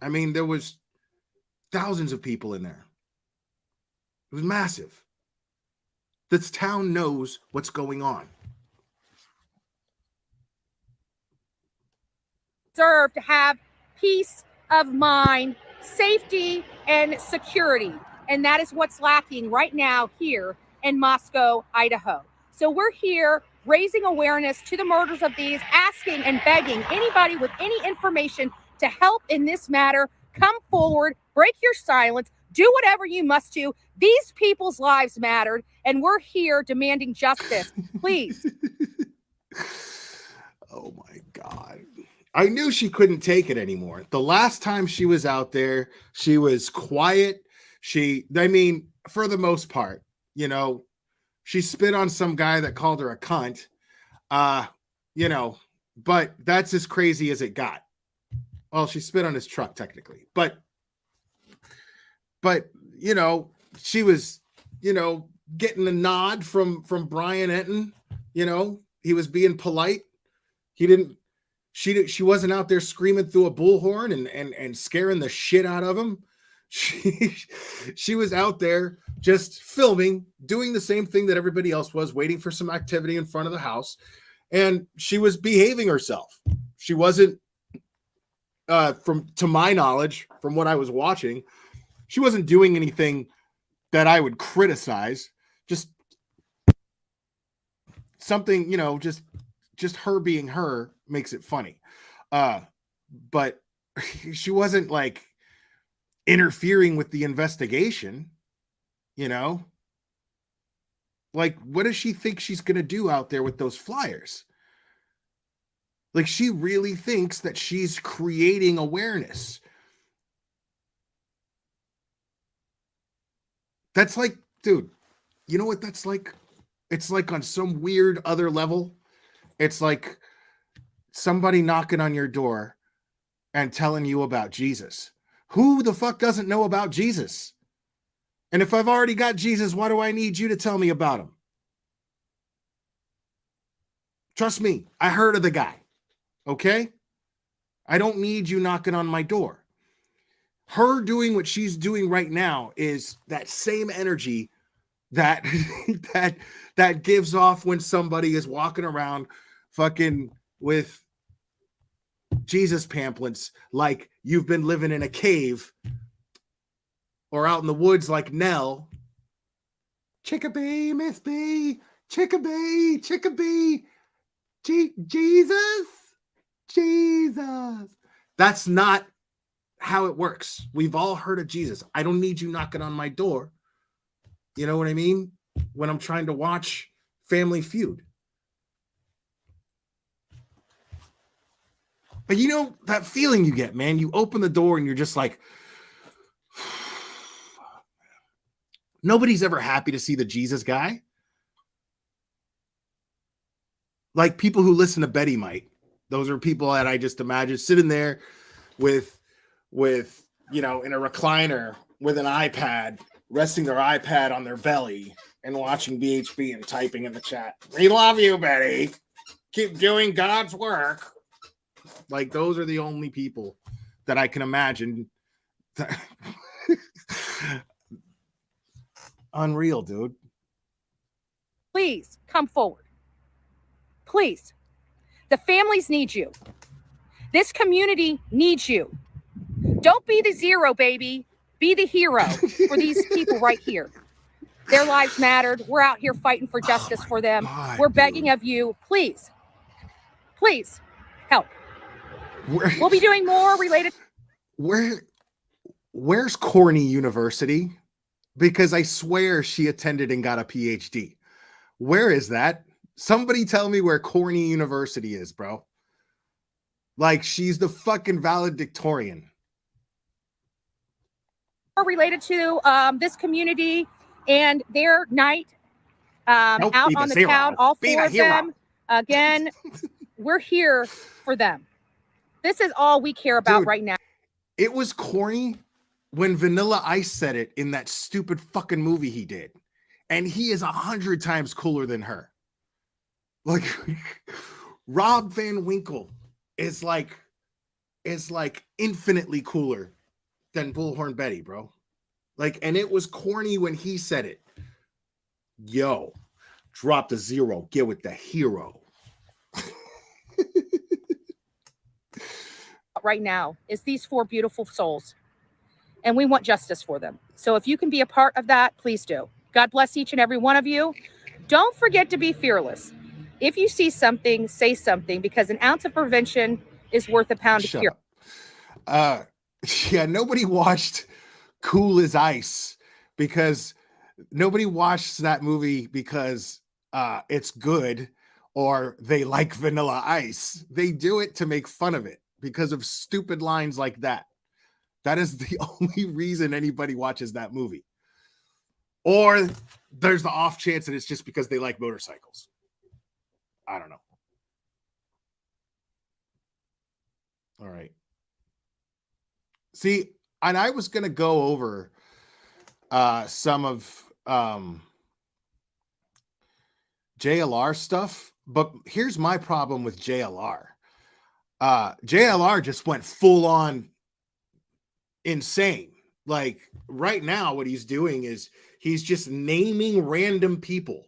I mean, there was thousands of people in there. It was massive. This town knows what's going on. Deserve to have peace of mind, safety, and security. And that is what's lacking right now here in Moscow, Idaho. So we're here raising awareness to the murders of these, asking and begging anybody with any information to help in this matter. Come forward, break your silence, do whatever you must do. These people's lives mattered, and we're here demanding justice. Please. Oh my God. I knew she couldn't take it anymore. The last time she was out there, she was quiet. For the most part, she spit on some guy that called her a cunt. But that's as crazy as it got. Well, she spit on his truck technically, but she was, getting a nod from Brian Enton. He was being polite. She wasn't out there screaming through a bullhorn and scaring the shit out of him. She was out there just filming, doing the same thing that everybody else was, waiting for some activity in front of the house. And she was behaving herself. She wasn't, to my knowledge, from what I was watching, she wasn't doing anything that I would criticize. Just something, just her being her makes it funny. But she wasn't like interfering with the investigation, Like, what does she think she's going to do out there with those flyers? Like, she really thinks that she's creating awareness. That's like, dude, you know what that's like? It's like on some weird other level. It's like somebody knocking on your door and telling you about Jesus. Who the fuck doesn't know about Jesus? And if I've already got Jesus, why do I need you to tell me about him? Trust me, I heard of the guy. Okay? I don't need you knocking on my door. Her doing what she's doing right now is that same energy that that gives off when somebody is walking around fucking with Jesus pamphlets like you've been living in a cave or out in the woods like Nell. Chickabee, Miss B, chickabee, chickabee, Jesus, Jesus. That's not how it works. We've all heard of Jesus. I don't need you knocking on my door. You know what I mean? When I'm trying to watch Family Feud. But you know that feeling you get, man. You open the door and you're just like, nobody's ever happy to see the Jesus guy. Like people who listen to Betty might. Those are people that I just imagine sitting there with you know, in a recliner with an iPad, resting their iPad on their belly and watching BHB and typing in the chat. We love you, Betty. Keep doing God's work. Like those are the only people that I can imagine. Unreal, dude. Please come forward. Please. The families need you. This community needs you. Don't be the zero, baby. Be the hero for these people right here. Their lives mattered. We're out here fighting for justice for them. God, we're begging of you, please, please help. We'll be doing more related. Where's Corny University? Because I swear she attended and got a PhD. Where is that? Somebody tell me where Corny University is, bro. Like she's the fucking valedictorian. Related to this community and their night Nope, out be on the the hero. town, all Be four the of hero. them. Again, we're here for them. This is all we care about right now. It was corny when Vanilla Ice said it in that stupid fucking movie he did. And he is 100 times cooler than her. Like Rob Van Winkle is like infinitely cooler than Bullhorn Betty, bro. Like, and it was corny when he said it. Yo, drop the zero, get with the hero. Right now is these four beautiful souls, and we want justice for them. So if you can be a part of that, please do. God bless each and every one of you. Don't forget to be fearless. If you see something, say something, because an ounce of prevention is worth a pound of cure. Yeah, nobody watched Cool as Ice because nobody watched that movie because it's good or they like Vanilla Ice. They do it to make fun of it because of stupid lines like that. That is the only reason anybody watches that movie. Or there's the off chance that it's just because they like motorcycles. I don't know. All right. See, and I was going to go over some of JLR stuff, but here's my problem with JLR. JLR just went full on insane. Like right now, what he's doing is he's just naming random people.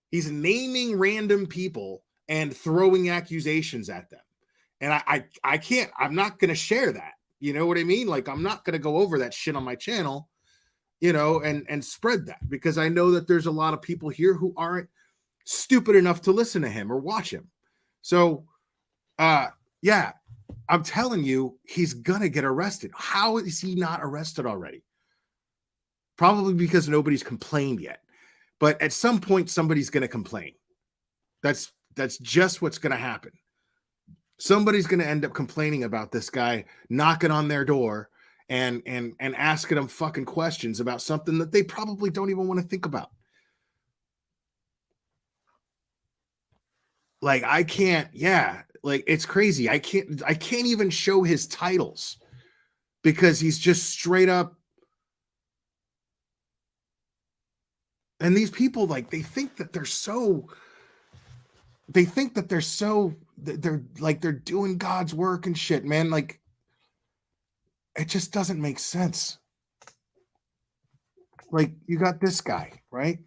He's naming random people and throwing accusations at them. And I can't, I'm not going to share that. You know what I mean? Like, I'm not going to go over that shit on my channel, you know, and spread that because I know that there's a lot of people here who aren't stupid enough to listen to him or watch him. So, yeah, I'm telling you, he's going to get arrested. How is he not arrested already? Probably because nobody's complained yet. But at some point, somebody's going to complain. That's just what's going to happen. Somebody's going to end up complaining about this guy knocking on their door and asking them fucking questions about something that they probably don't even want to think about. Like I can't, yeah, like it's crazy. I can't even show his titles because he's just straight up. And these people, like, they think that they're doing God's work and shit, man. Like, it just doesn't make sense. Like, you got this guy, right?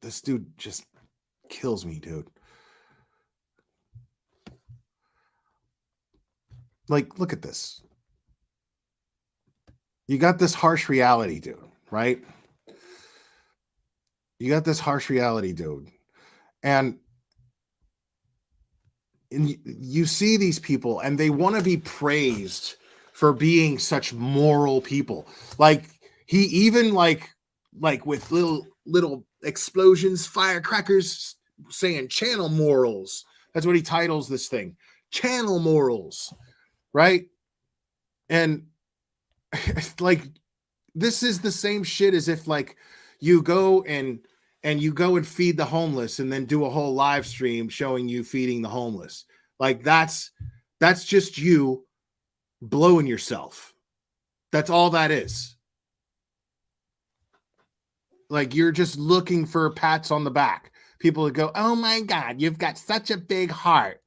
This dude just kills me, dude. Like, look at this. You got this harsh reality, dude, right? You got this harsh reality, dude. And you see these people and they want to be praised for being such moral people. Like, he even like with little explosions, firecrackers, saying channel morals. That's what he titles this thing. Channel morals, right? And like, this is the same shit as if like you go and you go and feed the homeless and then do a whole live stream showing you feeding the homeless. Like, that's just you blowing yourself. That's all that is. Like, you're just looking for pats on the back. People would go, "Oh my God, you've got such a big heart."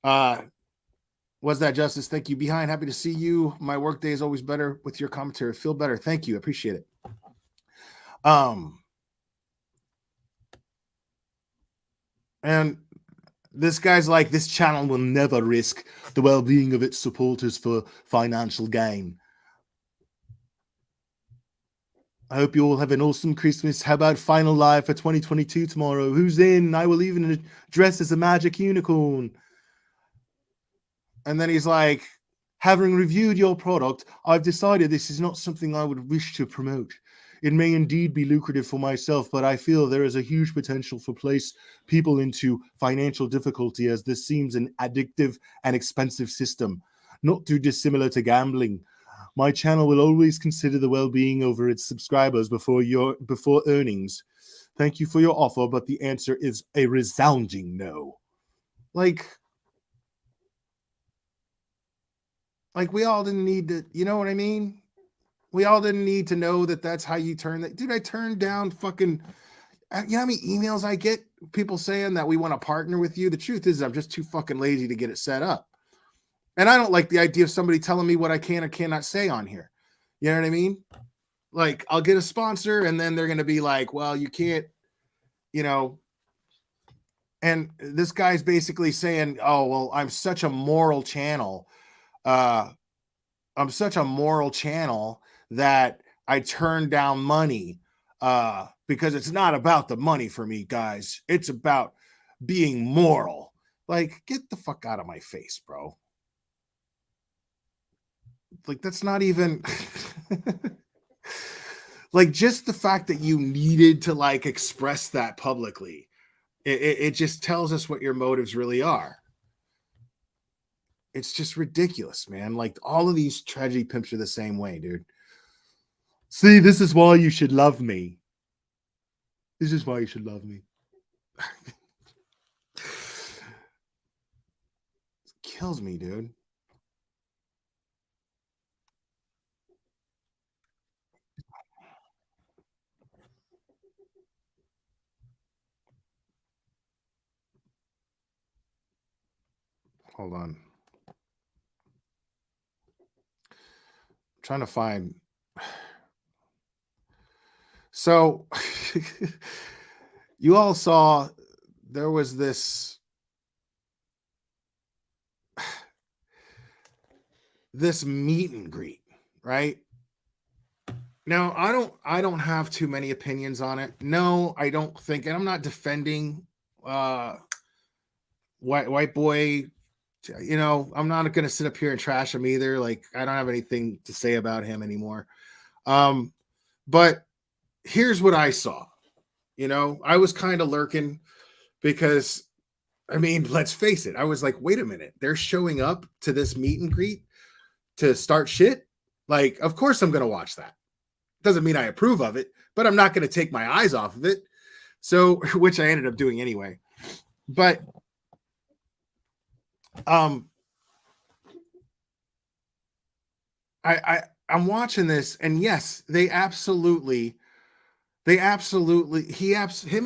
Was that Justice? Thank you. Behind, happy to see you. My work day is always better with your commentary. Feel better. Thank you. Appreciate it. And this guy's like, this channel will never risk the well-being of its supporters for financial gain. I hope you all have an awesome Christmas. How about Final Live for 2022 tomorrow? Who's in? I will even dress as a magic unicorn. And then he's like, having reviewed your product, I've decided this is not something I would wish to promote. It may indeed be lucrative for myself, but I feel there is a huge potential for place people into financial difficulty, as this seems an addictive and expensive system, not too dissimilar to gambling. My channel will always consider the well-being over its subscribers before earnings. Thank you for your offer, but the answer is a resounding no. Like we all didn't need to, you know what I mean? We all didn't need to know that that's how you turn that. Dude, I turned down fucking, you know how many emails I get? People saying that we want to partner with you. The truth is I'm just too fucking lazy to get it set up. And I don't like the idea of somebody telling me what I can or cannot say on here. You know what I mean? Like, I'll get a sponsor and then they're going to be like, well, you can't, you know. And this guy's basically saying, oh, well, I'm such a moral channel. I'm such a moral channel that I turn down money because it's not about the money for me, guys. It's about being moral. Like, get the fuck out of my face, bro. Like, that's not even like, just the fact that you needed to like express that publicly. It just tells us what your motives really are. It's just ridiculous, man. Like, all of these tragedy pimps are the same way, dude. See, this is why you should love me. This is why you should love me. It kills me, dude. Hold on. I'm trying to find. So you all saw there was this meet and greet, right? Now, I don't have too many opinions on it. No, I don't think, and I'm not defending white boy. You know, I'm not going to sit up here and trash him either. Like, I don't have anything to say about him anymore. But here's what I saw. You know, I was kind of lurking because, I mean, let's face it. I was like, wait a minute. They're showing up to this meet and greet to start shit. Like, of course I'm going to watch that. Doesn't mean I approve of it, but I'm not going to take my eyes off of it. So, which I ended up doing anyway. But I'm watching this, and yes, him and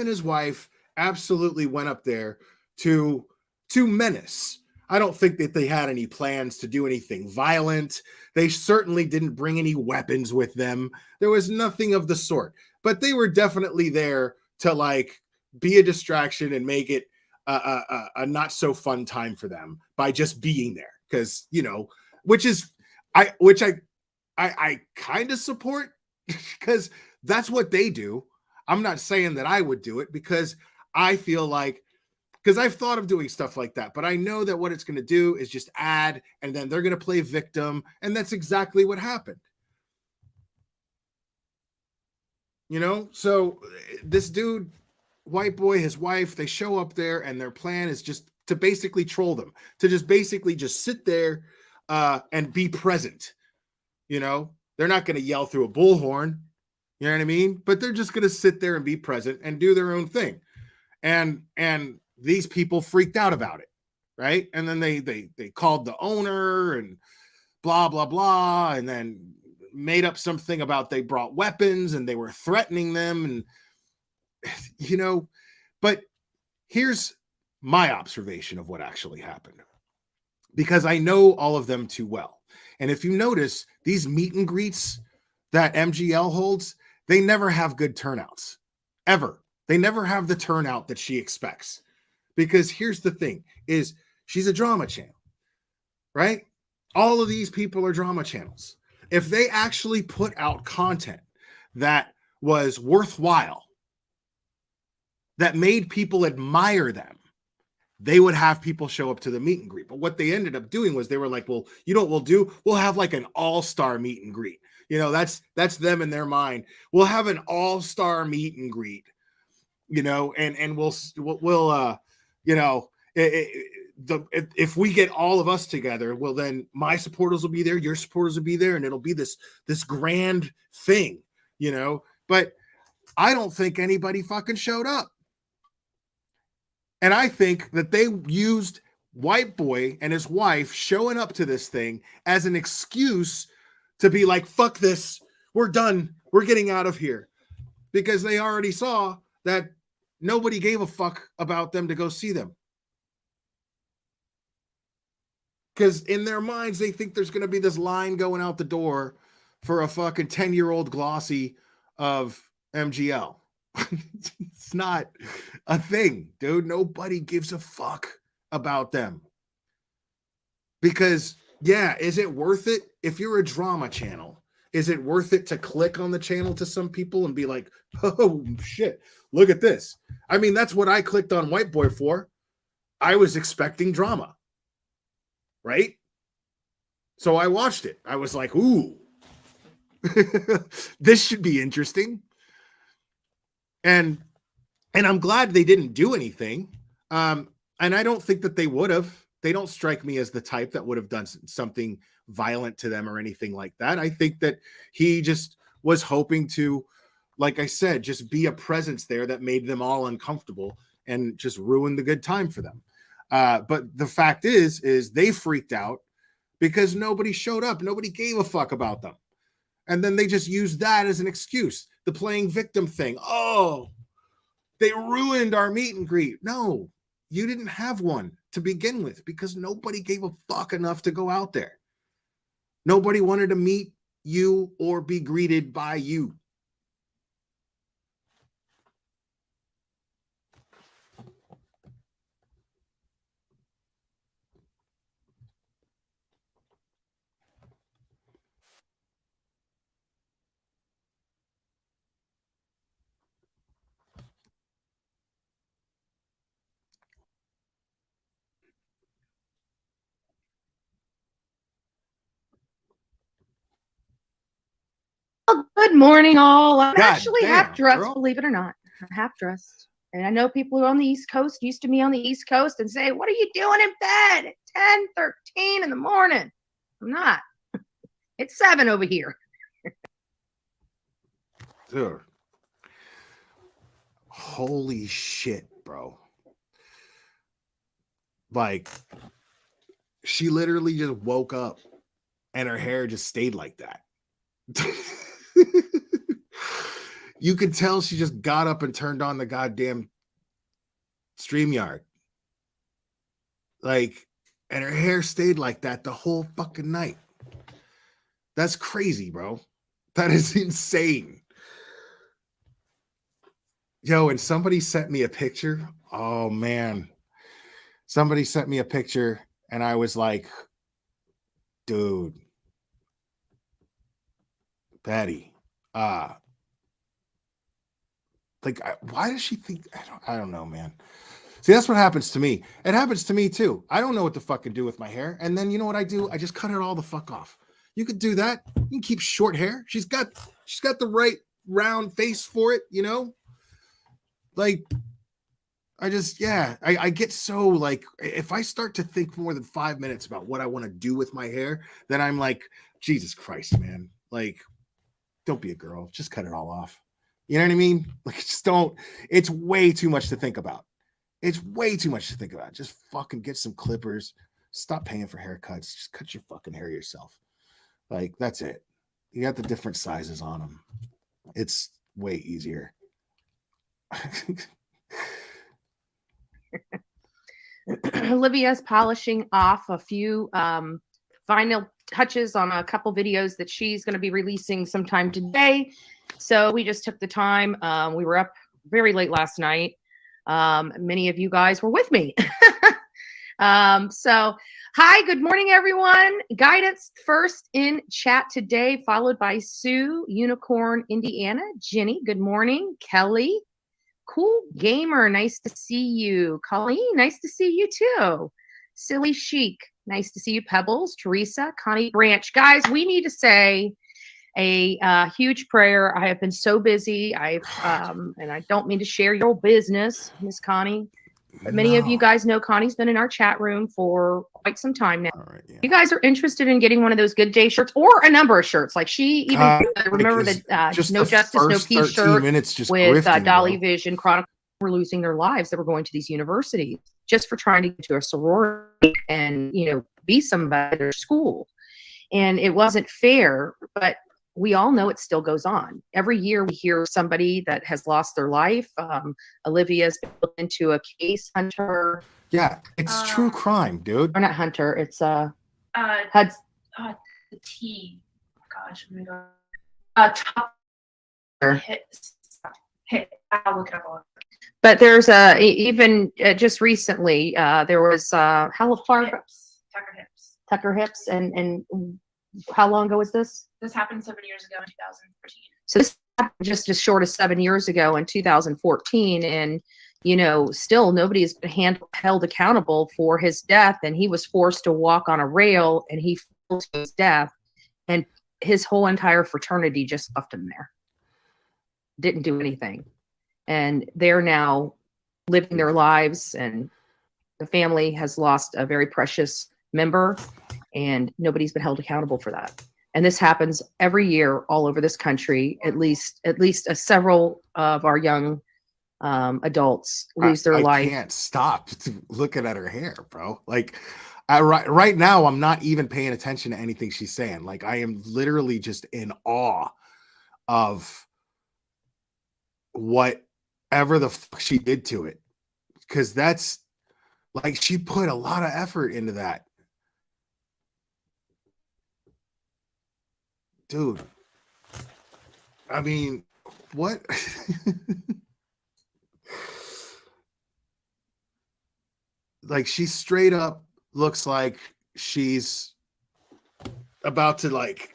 his wife absolutely went up there to to menace. I don't think that they had any plans to do anything violent. They certainly didn't bring any weapons with them. There was nothing of the sort, but they were definitely there to like be a distraction and make it a not so fun time for them by just being there. Because, you know, which I kind of support because that's what they do. I'm not saying that I would do it because I feel like, because I've thought of doing stuff like that, but I know that what it's going to do is just add, and then they're going to play victim, and that's exactly what happened. You know, so this dude, white boy, his wife, they show up there, and their plan is just to basically troll them, to just basically just sit there and be present. You know, they're not going to yell through a bullhorn, you know what I mean? But they're just going to sit there and be present and do their own thing. And these people freaked out about it, right? And then they called the owner and blah blah blah, and then made up something about they brought weapons and they were threatening them, and you know. But here's my observation of what actually happened, because I know all of them too well. And if you notice, these meet and greets that MGL holds, they never have good turnouts, ever. They never have the turnout that she expects. Because here's the thing, is she's a drama channel, right? All of these people are drama channels. If they actually put out content that was worthwhile, that made people admire them, they would have people show up to the meet and greet. But what they ended up doing was they were like, well, you know what we'll do? We'll have like an all-star meet and greet. You know, that's them in their mind. We'll have an all-star meet and greet, you know, and we'll you know, if we get all of us together, well, then my supporters will be there, your supporters will be there, and it'll be this grand thing, you know. But I don't think anybody fucking showed up. And I think that they used white boy and his wife showing up to this thing as an excuse to be like, fuck this, we're done, we're getting out of here. Because they already saw that nobody gave a fuck about them to go see them. Because in their minds, they think there's going to be this line going out the door for a fucking 10-year-old glossy of MGL. It's not a thing, dude. Nobody gives a fuck about them. Because, yeah, is it worth it? If you're a drama channel, is it worth it to click on the channel to some people and be like, oh, shit, look at this? I mean, that's what I clicked on White Boy for. I was expecting drama. Right? So I watched it. I was like, ooh, this should be interesting. And I'm glad they didn't do anything. And I don't think that they would have. They don't strike me as the type that would have done something violent to them or anything like that. I think that he just was hoping to, like I said, just be a presence there that made them all uncomfortable and just ruin the good time for them. But the fact is they freaked out because nobody showed up. Nobody gave a fuck about them. And then they just used that as an excuse. The playing victim thing. Oh, they ruined our meet and greet. No, you didn't have one to begin with because nobody gave a fuck enough to go out there. Nobody wanted to meet you or be greeted by you. Well, good morning, all. I'm God actually damn, half dressed, girl. believe it or not. I'm half dressed. And I know people who are on the East Coast used to be on the East Coast and say, what are you doing in bed at 10, 13 in the morning? I'm not. It's 7 over here. Dude. Holy shit, bro. Like, she literally just woke up and her hair just stayed like that. You could tell she just got up and turned on the goddamn StreamYard. Like, and her hair stayed like that the whole fucking night. That's crazy, bro. That is insane. Yo, and somebody sent me a picture. Oh man. Somebody sent me a picture and I was like, dude, Betty, like, why does she think? I don't know, man. See, that's what happens to me. It happens to me too. I don't know what to fucking do with my hair, and then you know what I do? I just cut it all the fuck off. You could do that. You can keep short hair. She's got the right round face for it, you know. Like, I get so like, if I start to think more than 5 minutes about what I want to do with my hair, then I'm like, Jesus Christ, man. Like, don't be a girl. Just cut it all off. You know what I mean? Like, just don't. It's way too much to think about. It's way too much to think about. Just fucking get some clippers. Stop paying for haircuts. Just cut your fucking hair yourself. Like, that's it. You got the different sizes on them. It's way easier. Olivia's polishing off a few final touches on a couple videos that she's going to be releasing sometime today. So we just took the time. We were up very late last night. Many of you guys were with me. So hi, good morning, everyone. Guidance first in chat today, followed by Sue, Unicorn, Indiana, Jenny, good morning, Kelly, Cool Gamer, nice to see you. Colleen, nice to see you too. Silly Chic, nice to see you. Pebbles, Teresa, Connie Branch. Guys, we need to say a huge prayer. I have been so busy. And I don't mean to share your business, Miss Connie, but many of you guys know Connie's been in our chat room for quite some time now. Right, yeah. You guys are interested in getting one of those Good Day shirts or a number of shirts. Like she even remember the No Justice, No Peace shirt with Dolly bro. Vision Chronicle were losing their lives that were going to these universities just for trying to get to a sorority and, you know, be somebody at their school. And it wasn't fair, but we all know it still goes on. Every year we hear somebody that has lost their life. Olivia's been looked into a case, Hunter. Yeah, it's true crime, dude. Or not Hunter, it's The T. Gosh, oh my God. I'll look it up. But there's even just recently there was how far? Tucker Hips, and how long ago was this? This happened 7 years ago in 2014. So this happened just as short as 7 years ago in 2014, and you know, still nobody has been held accountable for his death, and he was forced to walk on a rail, and he fell to his death, and his whole entire fraternity just left him there. Didn't do anything, and they're now living their lives, and the family has lost a very precious member, and nobody's been held accountable for that. And this happens every year all over this country. At least several of our young adults lose their life. I can't stop looking at her hair, bro. Like, right now, I'm not even paying attention to anything she's saying. Like, I am literally just in awe of whatever the fuck she did to it, because that's like, she put a lot of effort into that. Dude, I mean, what? Like, she straight up looks like she's about to, like,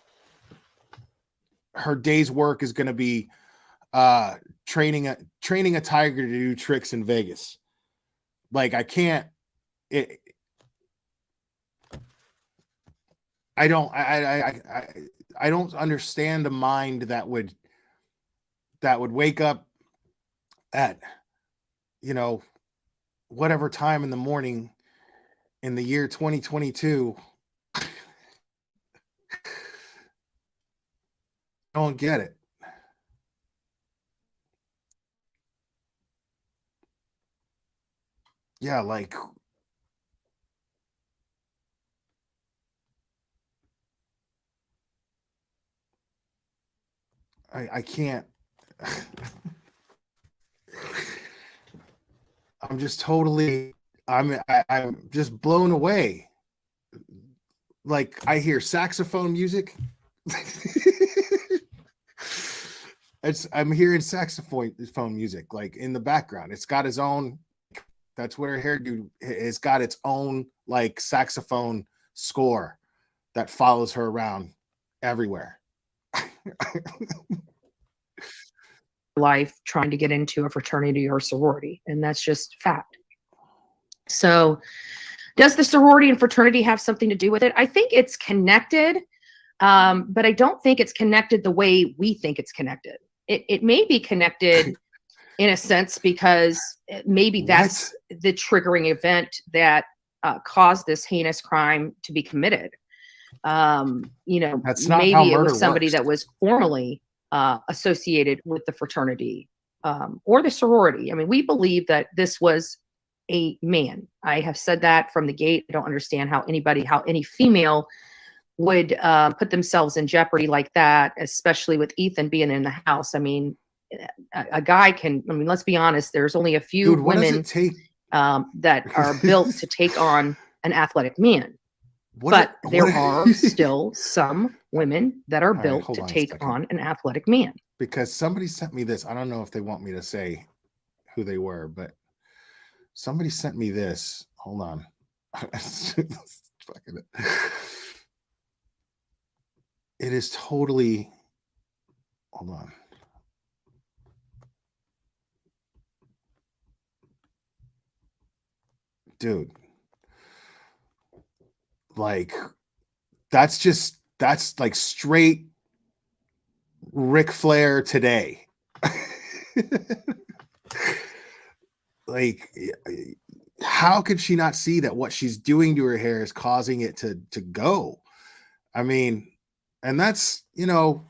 her day's work is going to be training a tiger to do tricks in Vegas. Like, I can't. I don't understand a mind that would wake up at, you know, whatever time in the morning in the year 2022. I don't get it. Yeah, like, I can't. I'm just totally I'm just blown away. Like I hear saxophone music. I'm hearing saxophone music like in the background. It's got its own. That's what her hairdo. It's got its own like saxophone score that follows her around everywhere. Life trying to get into a fraternity or sorority, and that's just fact. So, does the sorority and fraternity have something to do with it? I think it's connected, but I don't think it's connected the way we think it's connected. It may be connected in a sense because maybe that's the triggering event that caused this heinous crime to be committed. You know, That's not maybe how it murder was somebody works. that was formerly associated with the fraternity or the sorority. I mean, we believe that this was a man. I have said that from the gate. I don't understand how any female would put themselves in jeopardy like that, especially with Ethan being in the house. I mean, a guy can, I mean, let's be honest, there's only a few Dude, what does women it take? that are built to take on an athletic man. But there are still some women that are right, built hold to on a take second. on an athletic man. Because somebody sent me this. I don't know if they want me to say who they were, but somebody sent me this. Hold on. It is totally. Hold on. Dude. Like, that's like straight Ric Flair today. Like, how could she not see that what she's doing to her hair is causing it to go? I mean, and that's, you know,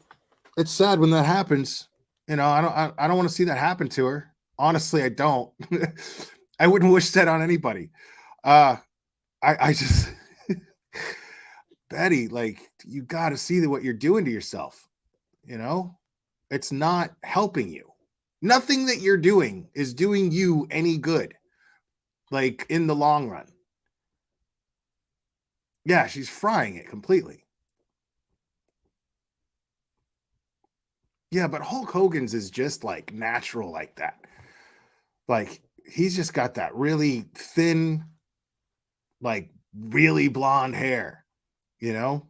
it's sad when that happens. You know, I don't want to see that happen to her. Honestly, I don't. I wouldn't wish that on anybody. I just Betty, like, you got to see what you're doing to yourself. You know, it's not helping you. Nothing that you're doing is doing you any good, like in the long run. Yeah, she's frying it completely. Yeah, but Hulk Hogan's is just like natural like that. Like, he's just got that really thin, like really blonde hair, you know?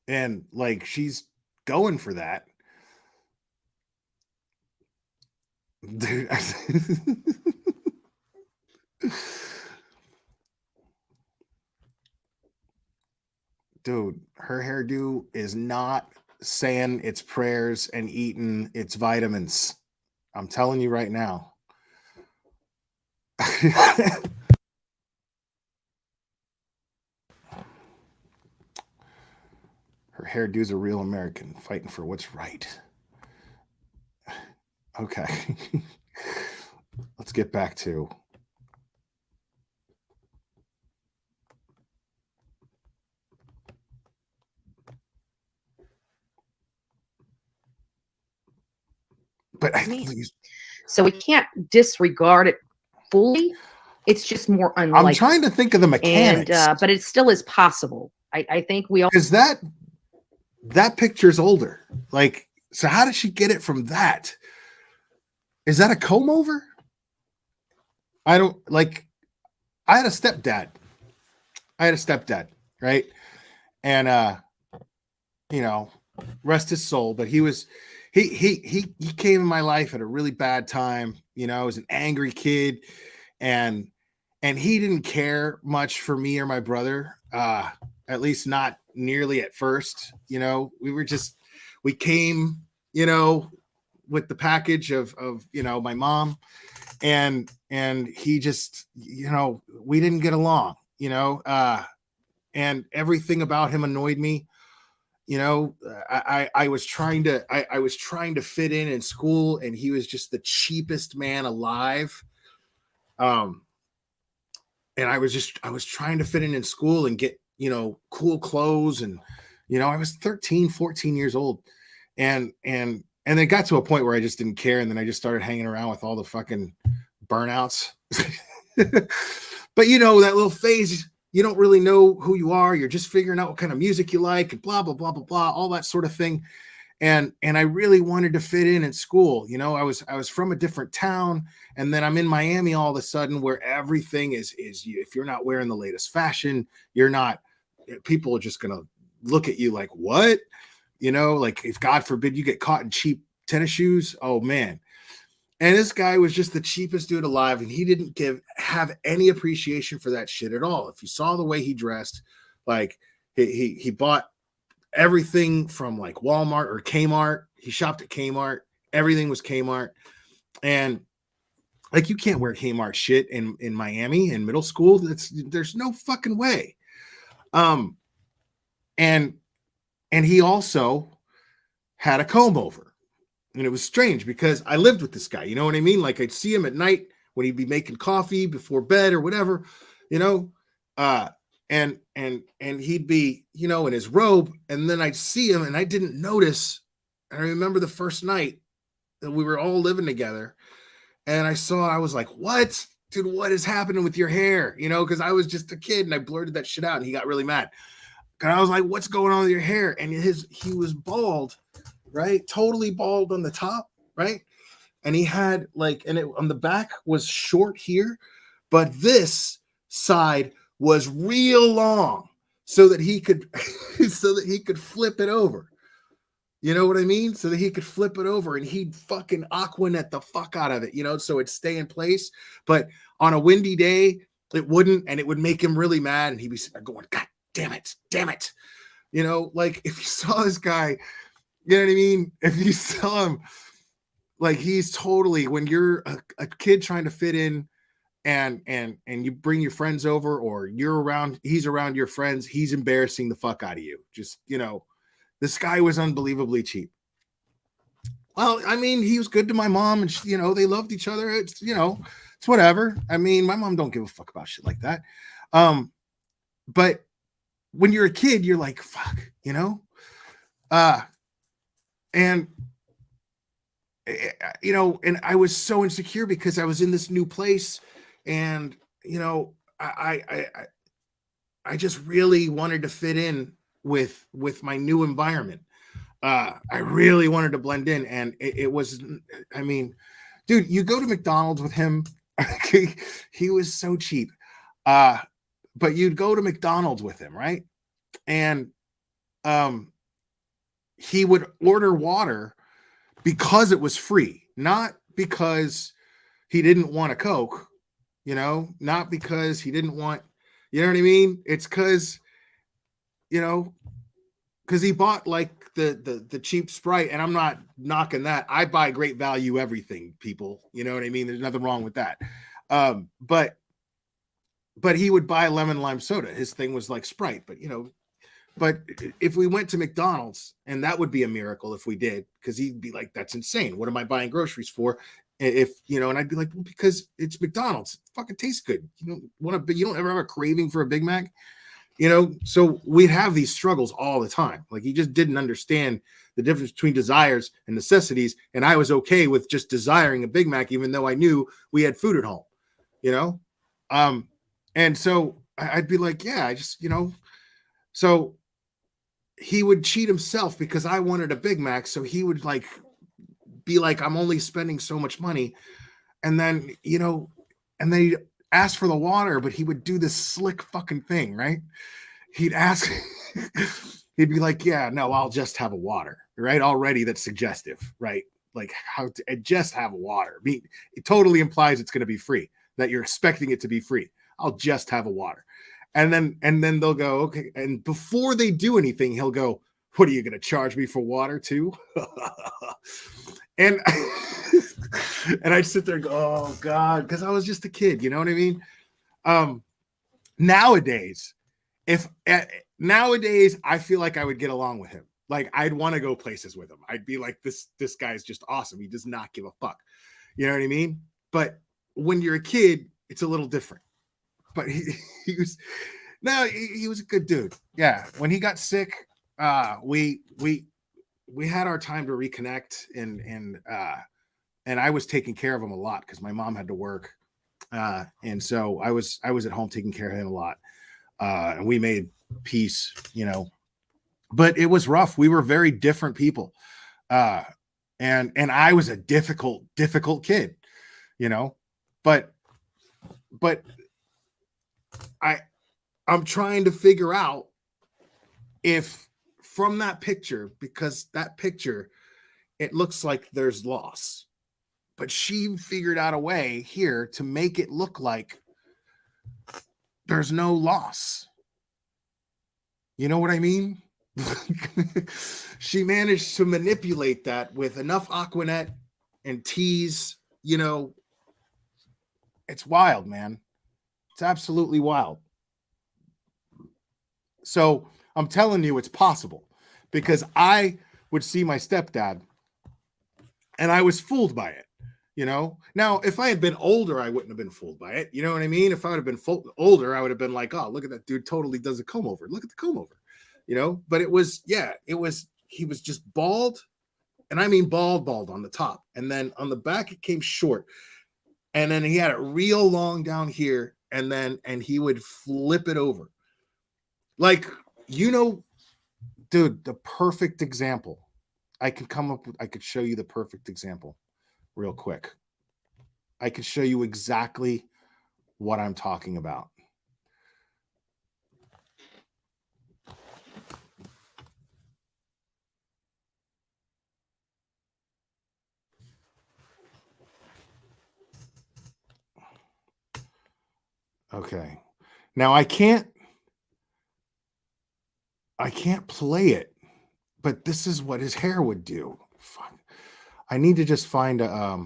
And like she's going for that. Dude, dude, her hairdo is not saying its prayers and eating its vitamins. I'm telling you right now. Her hairdo's a real American fighting for what's right. Okay. Let's get back to but so we can't disregard it fully. It's just more unlikely. I'm trying to think of the mechanics. And, but it still is possible. I think we all is that picture's older. Like, so how did she get it from that? Is that a comb over? I don't like. I had a stepdad. Right? And you know, rest his soul, but he came in my life at a really bad time. You know, I was an angry kid, and he didn't care much for me or my brother. At least not nearly at first. You know, we came, you know, with the package of you know, my mom, and he just, you know, we didn't get along, you know, and everything about him annoyed me. You know, I was trying to fit in school, and he was just the cheapest man alive. And I was trying to fit in school and get, you know, cool clothes. And, you know, I was 13, 14 years old. And then it got to a point where I just didn't care. And then I just started hanging around with all the fucking burnouts. But you know, that little phase, you don't really know who you are. You're just figuring out what kind of music you like and blah, blah, blah, blah, blah, all that sort of thing. And I really wanted to fit in school. You know, I was from a different town, and then I'm in Miami all of a sudden, where everything is if you're not wearing the latest fashion, you're not, people are just going to look at you like, what? You know, like if God forbid you get caught in cheap tennis shoes, oh man. And this guy was just the cheapest dude alive, and he didn't have any appreciation for that shit at all. If you saw the way he dressed, like he bought everything from like Walmart or Kmart. He shopped at Kmart. Everything was Kmart. And like, you can't wear Kmart shit in Miami in middle school. There's no fucking way. And he also had a comb over. And it was strange because I lived with this guy, you know what I mean? Like, I'd see him at night when he'd be making coffee before bed or whatever, you know, and he'd be, you know, in his robe, and then I'd see him and I didn't notice. And I remember the first night that we were all living together, and I was like, what? Dude, what is happening with your hair? You know, because I was just a kid and I blurted that shit out, and he got really mad. And I was like, what's going on with your hair? And he was bald, right? Totally bald on the top, right? And he had like, and it on the back was short here, but this side was real long so that he could flip it over. You know what I mean? So that he could flip it over, and he'd fucking Aquanet the fuck out of it, you know, so it'd stay in place. But on a windy day, it wouldn't, and it would make him really mad. And he'd be going, God damn it. You know, like if you saw this guy, you know what I mean? If you saw him, like, he's totally, when you're a kid trying to fit in, and you bring your friends over, or he's around your friends, he's embarrassing the fuck out of you. Just, you know, this guy was unbelievably cheap. Well, I mean, he was good to my mom, and she, you know, they loved each other. It's, you know, it's whatever. I mean, my mom don't give a fuck about shit like that. But when you're a kid, you're like, fuck, you know? And you know, and I was so insecure because I was in this new place, and you know, I just really wanted to fit in with my new environment. I really wanted to blend in, and it was, I mean, dude, you go to McDonald's with him. He was so cheap. But you'd go to McDonald's with him, right? And he would order water because it was free, not because he didn't want a Coke, you know, not because he didn't want, you know what I mean? It's because, you know, because he bought like the cheap Sprite, and I'm not knocking that. I buy great value everything, people. You know what I mean? There's nothing wrong with that. But he would buy lemon lime soda. His thing was like Sprite, but you know, but if we went to McDonald's, and that would be a miracle if we did, because he'd be like, that's insane. What am I buying groceries for? If, you know, and I'd be like, well, because it's McDonald's. It fucking tastes good. You don't ever have a craving for a Big Mac, you know? So we'd have these struggles all the time. Like, he just didn't understand the difference between desires and necessities. And I was okay with just desiring a Big Mac, even though I knew we had food at home, you know? And so I'd be like, yeah, I just, you know, so he would cheat himself because I wanted a Big Mac. So he would like be like, I'm only spending so much money. And then, you know, and then he'd ask for the water, but he would do this slick fucking thing, right? He'd ask, he'd be like, yeah, no, I'll just have a water, right? Already that's suggestive, right? Like, how to just have a water. I mean, it totally implies it's going to be free, that you're expecting it to be free. I'll just have a water. And then they'll go, okay. And before they do anything, he'll go, what are you going to charge me for water too? And and I'd sit there and go, oh God, because I was just a kid, you know what I mean? Nowadays, nowadays I feel like I would get along with him. Like, I'd want to go places with him. I'd be like, this guy's just awesome. He does not give a fuck. You know what I mean? But when you're a kid, it's a little different. But he was a good dude. Yeah. When he got sick, we we had our time to reconnect, and I was taking care of him a lot because my mom had to work, and so I was at home taking care of him a lot, and we made peace, you know. But it was rough. We were very different people, and I was a difficult kid, you know. But I'm trying to figure out if from that picture, because that picture, it looks like there's loss, but she figured out a way here to make it look like there's no loss. You know what I mean? She managed to manipulate that with enough Aquanet and tease, you know. It's wild, man. It's absolutely wild. So I'm telling you, it's possible, because I would see my stepdad and I was fooled by it, you know. Now, if I had been older, I wouldn't have been fooled by it. You know what I mean? If I would have been older, I would have been like, oh, look at that dude, totally does a comb over. Look at the comb over, you know. But it was, he was just bald, and I mean bald on the top, and then on the back it came short, and then he had it real long down here, and he would flip it over. Like, you know, dude, the perfect example. I could show you the perfect example real quick. I could show you exactly what I'm talking about. Okay. Now I can't play it, but this is what his hair would do. Fuck. I need to just find a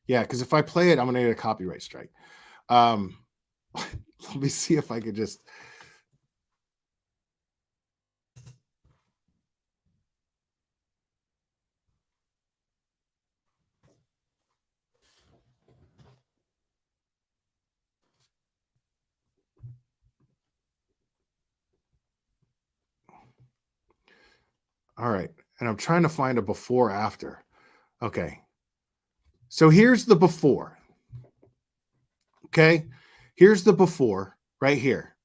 yeah, because if I play it, I'm gonna get a copyright strike. Let me see if I could just. All right, and I'm trying to find a before after. Okay, so here's the before. Okay, here's the before right here.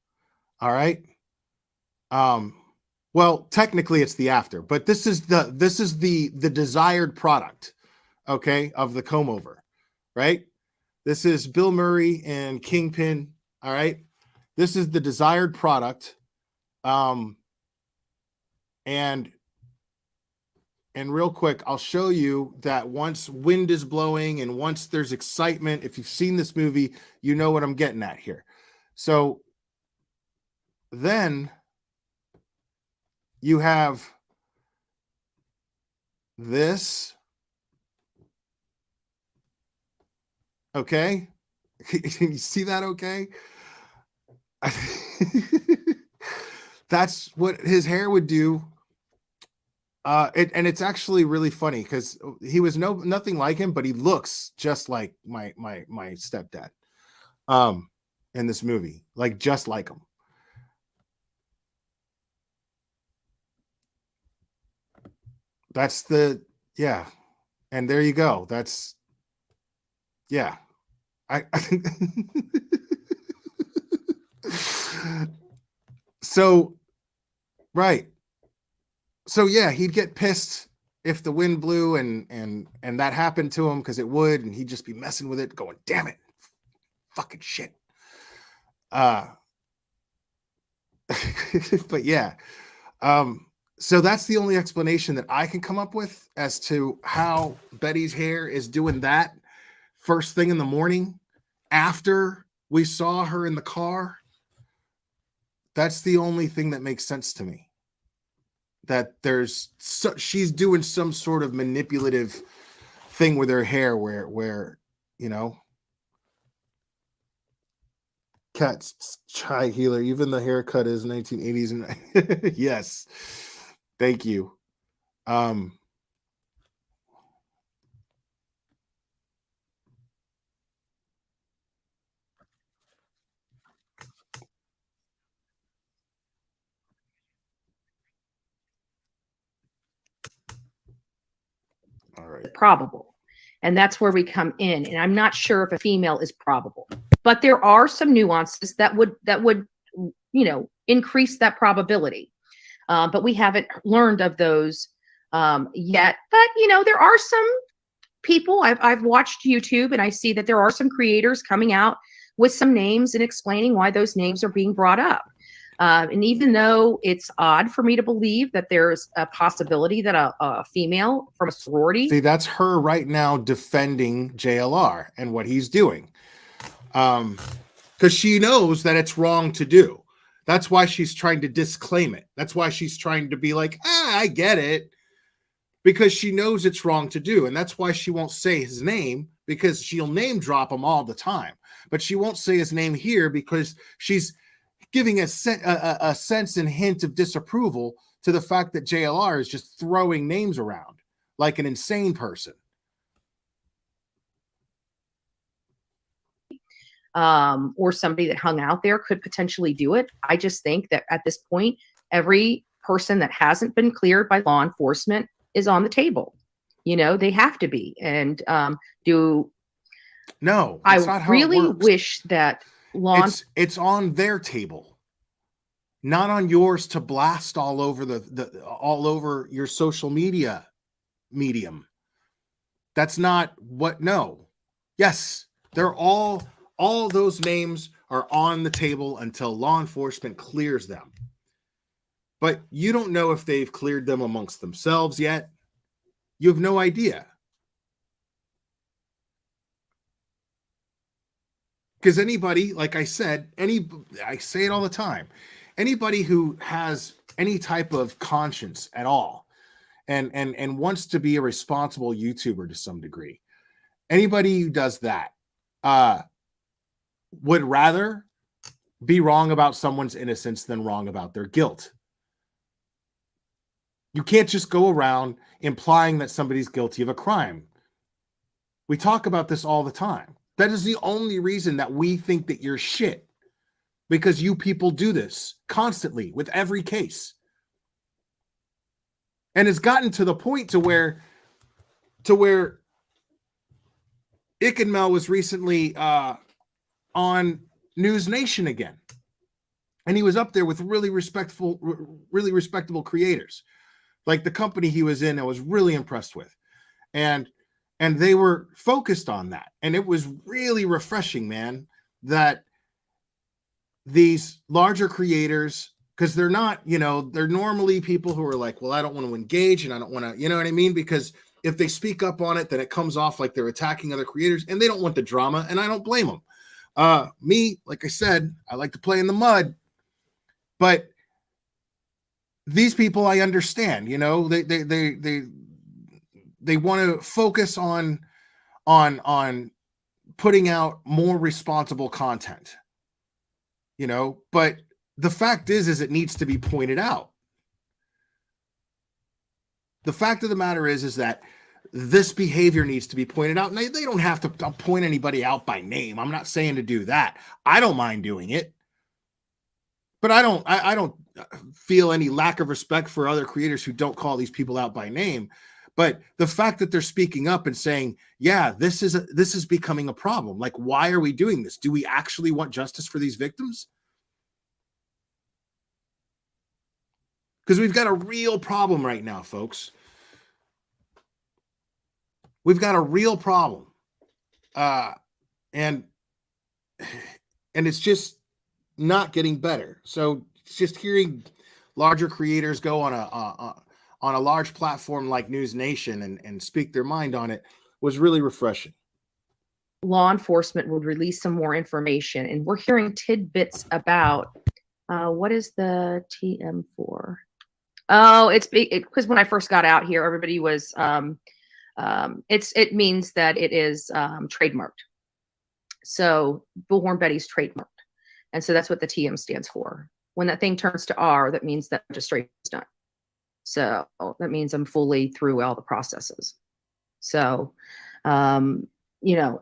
All right. Well, technically it's the after, but this is the desired product, okay, of the comb over, right? This is Bill Murray and Kingpin. All right. This is the desired product. And real quick, I'll show you that once wind is blowing and once there's excitement, if you've seen this movie, you know what I'm getting at here. So then you have this. Okay. Can you see that? Okay. That's what his hair would do. And it's actually really funny because he was nothing like him, but he looks just like my stepdad in this movie, like just like him. That's yeah. And there you go. That's yeah. I think so right. So yeah, he'd get pissed if the wind blew and that happened to him, because it would, and he'd just be messing with it, going, damn it, fucking shit. But yeah. So that's the only explanation that I can come up with as to how Betty's hair is doing that first thing in the morning after we saw her in the car. That's the only thing that makes sense to me. That she's doing some sort of manipulative thing with her hair where you know, Cat's chai healer, even the haircut is 1980s and yes, thank you. All right. Probable. And that's where we come in. And I'm not sure if a female is probable, but there are some nuances that would, increase that probability. But we haven't learned of those yet. But, there are some people I've watched YouTube, and I see that there are some creators coming out with some names and explaining why those names are being brought up. And even though it's odd for me to believe that there's a possibility that a female from a sorority. See, that's her right now defending JLR and what he's doing. Because she knows that it's wrong to do. That's why she's trying to disclaim it. That's why she's trying to be like, I get it. Because she knows it's wrong to do. And that's why she won't say his name, because she'll name drop him all the time. But she won't say his name here because she's giving a sense and hint of disapproval to the fact that JLR is just throwing names around like an insane person. Or somebody that hung out there could potentially do it. I just think that at this point, every person that hasn't been cleared by law enforcement is on the table. They have to be. And no, I that's not how really it works. wish that it's on their table, not on yours to blast all over all over your social media medium. That's not what. No. Yes, they're all those names are on the table until law enforcement clears them. But you don't know if they've cleared them amongst themselves yet. You have no idea. Because anybody, like I said, I say it all the time, anybody who has any type of conscience at all and wants to be a responsible YouTuber to some degree, anybody who does that would rather be wrong about someone's innocence than wrong about their guilt. You can't just go around implying that somebody's guilty of a crime. We talk about this all the time. That is the only reason that we think that you're shit, because you people do this constantly with every case. And it's gotten to the point to where Ikenmel was recently on News Nation again. And he was up there with really respectable creators. Like the company he was in, I was really impressed with. And they were focused on that. And it was really refreshing, man, that these larger creators, because they're not, they're normally people who are like, well, I don't want to engage and I don't want to, you know what I mean? Because if they speak up on it, then it comes off like they're attacking other creators and they don't want the drama, and I don't blame them. Me, like I said, I like to play in the mud, but these people, I understand, they want to focus on putting out more responsible content, but the fact is it needs to be pointed out. The fact of the matter is that this behavior needs to be pointed out. And they don't have to point anybody out by name. I'm not saying to do that. I don't mind doing it. But I don't feel any lack of respect for other creators who don't call these people out by name. But the fact that they're speaking up and saying, yeah, this is becoming a problem. Like, why are we doing this? Do we actually want justice for these victims? Because we've got a real problem right now, folks. We've got a real problem. And it's just not getting better. So just hearing larger creators go on a large platform like News Nation and speak their mind on it was really refreshing. Law enforcement would release some more information, and we're hearing tidbits about what is the TM for? Oh, it's because when I first got out here, everybody was it means that it is trademarked. So Bullhorn Betty's trademarked. And so that's what the TM stands for. When that thing turns to R, that means that registration is done. So that means I'm fully through all the processes. So,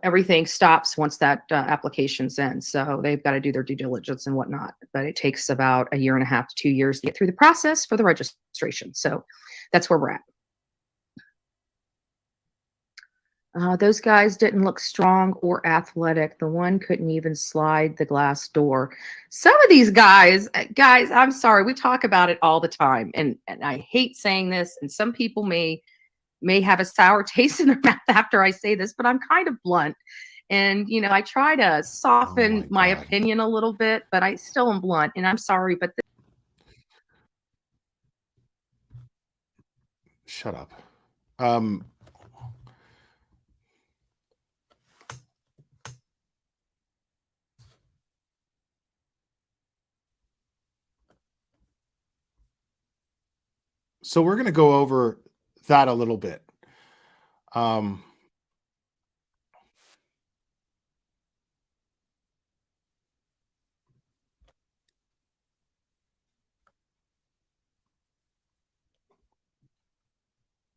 everything stops once that application's in. So they've got to do their due diligence and whatnot. But it takes about 1.5 to 2 years to get through the process for the registration. So that's where we're at. Those guys didn't look strong or athletic. The one couldn't even slide the glass door. Some of these guys, I'm sorry, we talk about it all the time, and I hate saying this, and some people may have a sour taste in their mouth after I say this, but I'm kind of blunt. And, I try to soften my opinion a little bit, but I still am blunt, and I'm sorry, but Shut up. So we're going to go over that a little bit.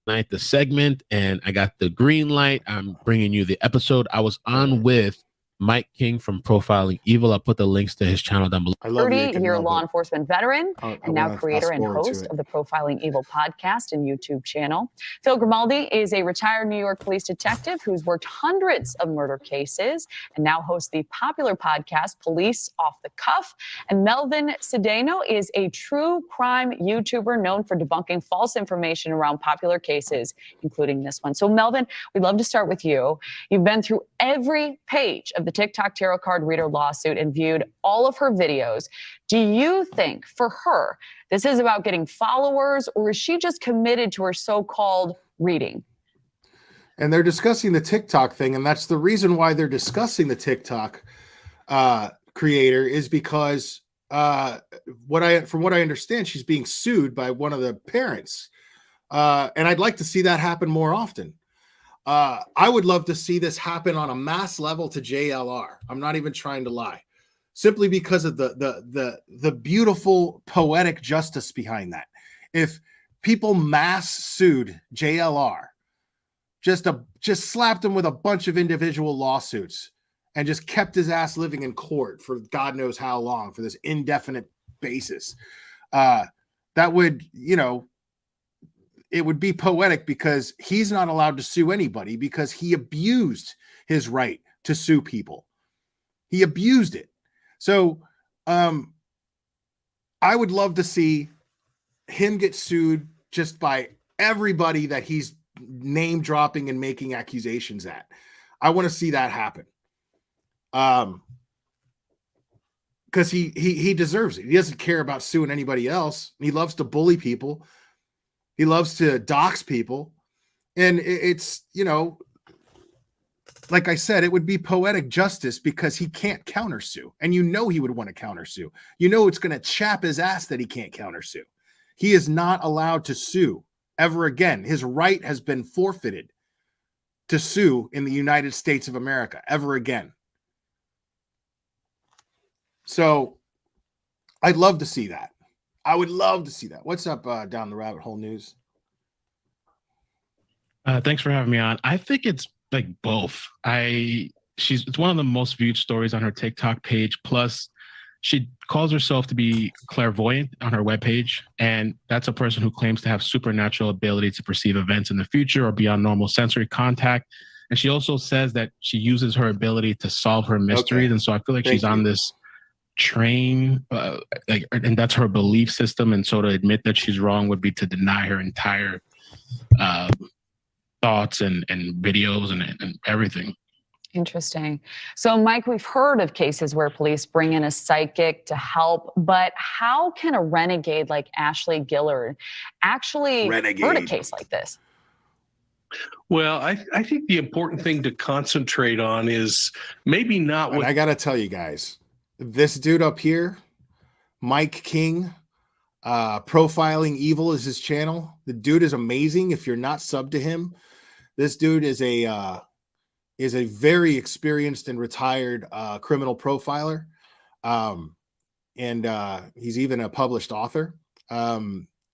Night the segment, and I got the green light. I'm bringing you the episode I was on with Mike King from Profiling Evil. I'll put the links to his channel down below. 30-year law enforcement veteran and now creator and host of the Profiling Evil podcast and YouTube channel. Phil Grimaldi is a retired New York police detective who's worked hundreds of murder cases and now hosts the popular podcast Police Off the Cuff. And Melvin Cedeno is a true crime YouTuber known for debunking false information around popular cases, including this one. So Melvin, we'd love to start with you. You've been through every page of the TikTok tarot card reader lawsuit and viewed all of her videos. Do you think for her, this is about getting followers, or is she just committed to her so-called reading? And they're discussing the TikTok thing. And that's the reason why they're discussing the TikTok creator is because from what I understand, she's being sued by one of the parents. And I'd like to see that happen more often. I would love to see this happen on a mass level to JLR. I'm not even trying to lie, simply because of the beautiful poetic justice behind that. If people mass sued JLR, just slapped him with a bunch of individual lawsuits and just kept his ass living in court for God knows how long for this indefinite basis, that would, it would be poetic because he's not allowed to sue anybody because he abused his right to sue people. He abused it. So I would love to see him get sued just by everybody that he's name dropping and making accusations at. I want to see that happen. Because he deserves it. He doesn't care about suing anybody else. He loves to bully people. He loves to dox people. And it's, like I said, it would be poetic justice because he can't countersue. And he would want to countersue. It's going to chap his ass that he can't countersue. He is not allowed to sue ever again. His right has been forfeited to sue in the United States of America ever again. So I'd love to see that. I would love to see that. What's up down the rabbit hole news? Thanks for having me on. I think it's like both. It's one of the most viewed stories on her TikTok page. Plus, she calls herself to be clairvoyant on her webpage, and that's a person who claims to have supernatural ability to perceive events in the future or beyond normal sensory contact. And she also says that she uses her ability to solve her mysteries. Okay. And so I feel like she's on this train, and that's her belief system. And so to admit that she's wrong would be to deny her entire thoughts and videos and everything. Interesting. So, Mike, we've heard of cases where police bring in a psychic to help, but how can a renegade like Ashley Gillard actually hurt a case like this? Well, I think the important thing to concentrate on is maybe not what I got to tell you guys, this dude up here, Mike King, Profiling Evil is his channel. The dude is amazing. If you're not subbed to him, this dude is a very experienced and retired criminal profiler. And he's even a published author.